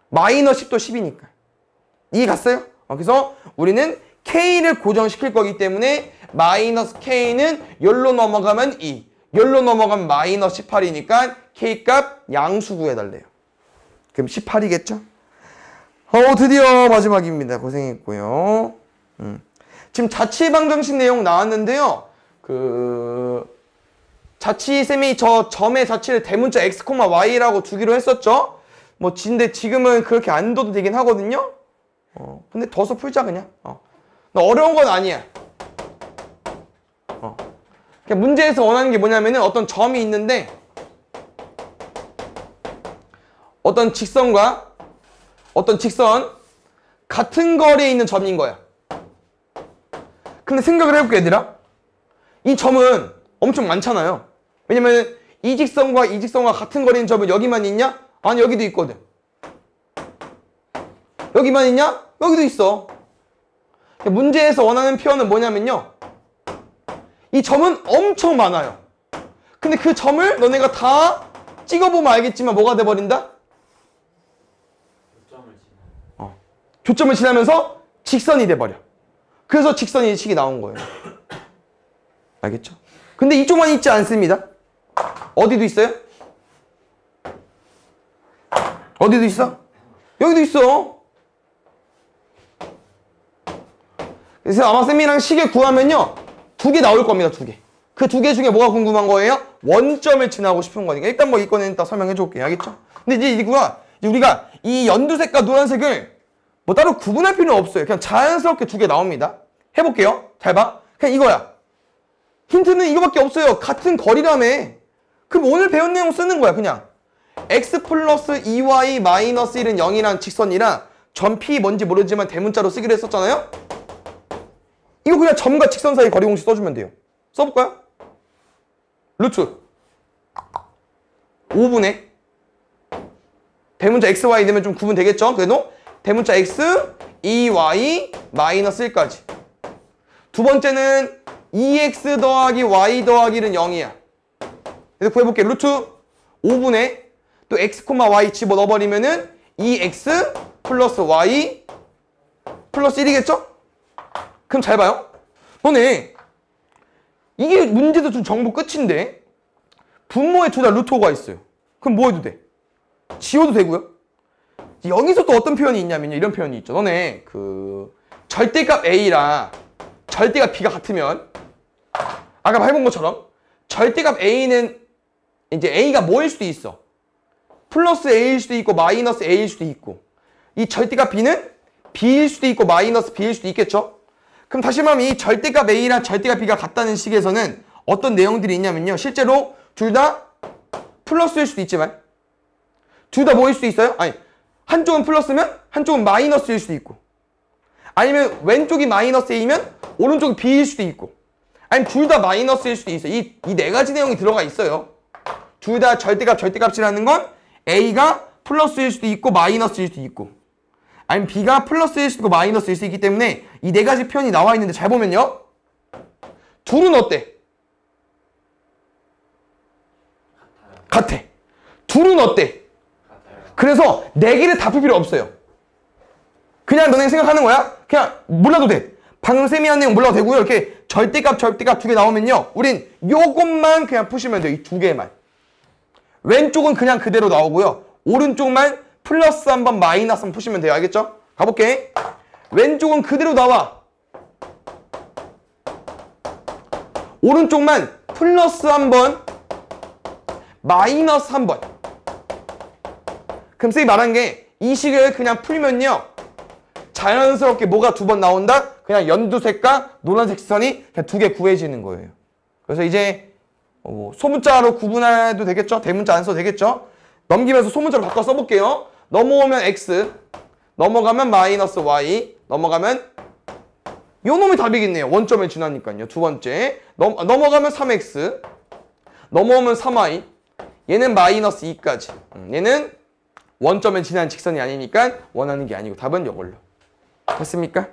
마이너스 10도 10이니까. 이해 갔어요? 그래서 우리는 k를 고정시킬 거기 때문에 마이너스 k는 열로 넘어가면 2, 열로 넘어가면 마이너스 18이니까 k값 양수 구해달래요. 그럼 18이겠죠? 드디어 마지막입니다. 고생했고요. 지금 자취방정식 내용 나왔는데요. 자취쌤이 저 점의 자취를 대문자 x, y라고 두기로 했었죠. 근데 지금은 그렇게 안 둬도 되긴 하거든요. 근데 둬서 풀자 그냥. 어려운 건 아니야. 그냥 문제에서 원하는 게 뭐냐면은 어떤 점이 있는데 어떤 직선과 어떤 직선 같은 거리에 있는 점인 거야. 근데 생각을 해볼게 얘들아. 이 점은 엄청 많잖아요. 왜냐면 이 직선과 같은 거리인 점은 여기만 있냐? 아니 여기도 있거든. 여기만 있냐? 여기도 있어. 문제에서 원하는 표현은 뭐냐면요. 이 점은 엄청 많아요. 근데 그 점을 너네가 다 찍어보면 알겠지만 뭐가 돼버린다? 교점을 지나면서 직선이 돼버려. 그래서 직선이 식이 나온 거예요. 알겠죠? 근데 이쪽만 있지 않습니다. 어디도 있어요? 어디도 있어? 여기도 있어. 그래서 아마 쌤이랑 식을 구하면요. 2개 나올 겁니다. 2개. 그 2개 중에 뭐가 궁금한 거예요? 원점을 지나고 싶은 거니까. 일단 이거는 일단 설명해 줄게요. 알겠죠? 근데 이제 우리가 이 연두색과 노란색을 따로 구분할 필요는 없어요. 그냥 자연스럽게 2개 나옵니다. 해볼게요. 잘 봐. 그냥 이거야. 힌트는 이거밖에 없어요. 같은 거리라며. 그럼 오늘 배운 내용 쓰는 거야. 그냥 x 플러스 2y 마이너스 1은 0이란 직선이랑 점 P 뭔지 모르지만 대문자로 쓰기로 했었잖아요. 이거 그냥 점과 직선 사이 거리 공식 써주면 돼요. 써볼까요? 루트 5분의 대문자 x, y 되면 좀 구분 되겠죠? 그래도 대문자 x, 2y, 마이너스 1까지. 두 번째는 2x 더하기 y 더하기 1은 0이야. 그래서 구해볼게. 루트 5분의 또 x, y 집어넣어버리면은 2x 플러스 y 플러스 1이겠죠? 그럼 잘 봐요. 너네 이게 문제도 좀 정보 끝인데 분모에 둘 다 루트 5가 있어요. 그럼 뭐 해도 돼? 지워도 되고요. 여기서 또 어떤 표현이 있냐면요. 이런 표현이 있죠. 너네 절대값 A랑 절대값 B가 같으면 아까 해본 것처럼 절대값 A는 이제 A가 뭐일 수도 있어? 플러스 a일 수도 있고 마이너스 a일 수도 있고 이 절대값 b는 b일 수도 있고 마이너스 b일 수도 있겠죠? 그럼 다시 말하면 이 절대값 a랑 절대값 b가 같다는 식에서는 어떤 내용들이 있냐면요. 실제로 둘 다 플러스일 수도 있지만 둘 다 뭐일 수도 있어요? 아니 한쪽은 플러스면 한쪽은 마이너스일 수도 있고 아니면 왼쪽이 마이너스 a면 오른쪽이 b일 수도 있고 아니면 둘 다 마이너스일 수도 있어요. 이 네 가지 내용이 들어가 있어요. 둘 다 절대값이라는 건 a가 플러스일 수도 있고 마이너스일 수도 있고 아니면 b가 플러스일 수도 있고 마이너스일 수도 있기 때문에 이 네 가지 표현이 나와 있는데 잘 보면요. 둘은 어때? 같아. 둘은 어때? 그래서 네 개를 다 풀 필요 없어요. 그냥 너네 생각하는 거야. 그냥 몰라도 돼. 방금 쌤이 한 내용 몰라도 되고요. 이렇게 절대값 두 개 나오면요. 우린 요것만 그냥 푸시면 돼요. 이 두 개만. 왼쪽은 그냥 그대로 나오고요. 오른쪽만 플러스 한 번 마이너스 한 번 푸시면 돼요. 알겠죠? 가볼게. 왼쪽은 그대로 나와. 오른쪽만 플러스 한 번 마이너스 한 번. 그럼 쌤이 말한 게 이 식을 그냥 풀면요. 자연스럽게 뭐가 두 번 나온다? 그냥 연두색과 노란색 선이 그냥 두 개 구해지는 거예요. 그래서 이제 소문자로 구분해도 되겠죠? 대문자 안 써도 되겠죠? 넘기면서 소문자로 바꿔 써볼게요. 넘어오면 x, 넘어가면 마이너스 y, 넘어가면 요 놈이 답이겠네요. 원점에 지나니까요. 두 번째. 넘어가면 3x, 넘어오면 3y, 얘는 마이너스 2까지. 얘는 원점에 지난 직선이 아니니까 원하는 게 아니고 답은 이걸로. 됐습니까?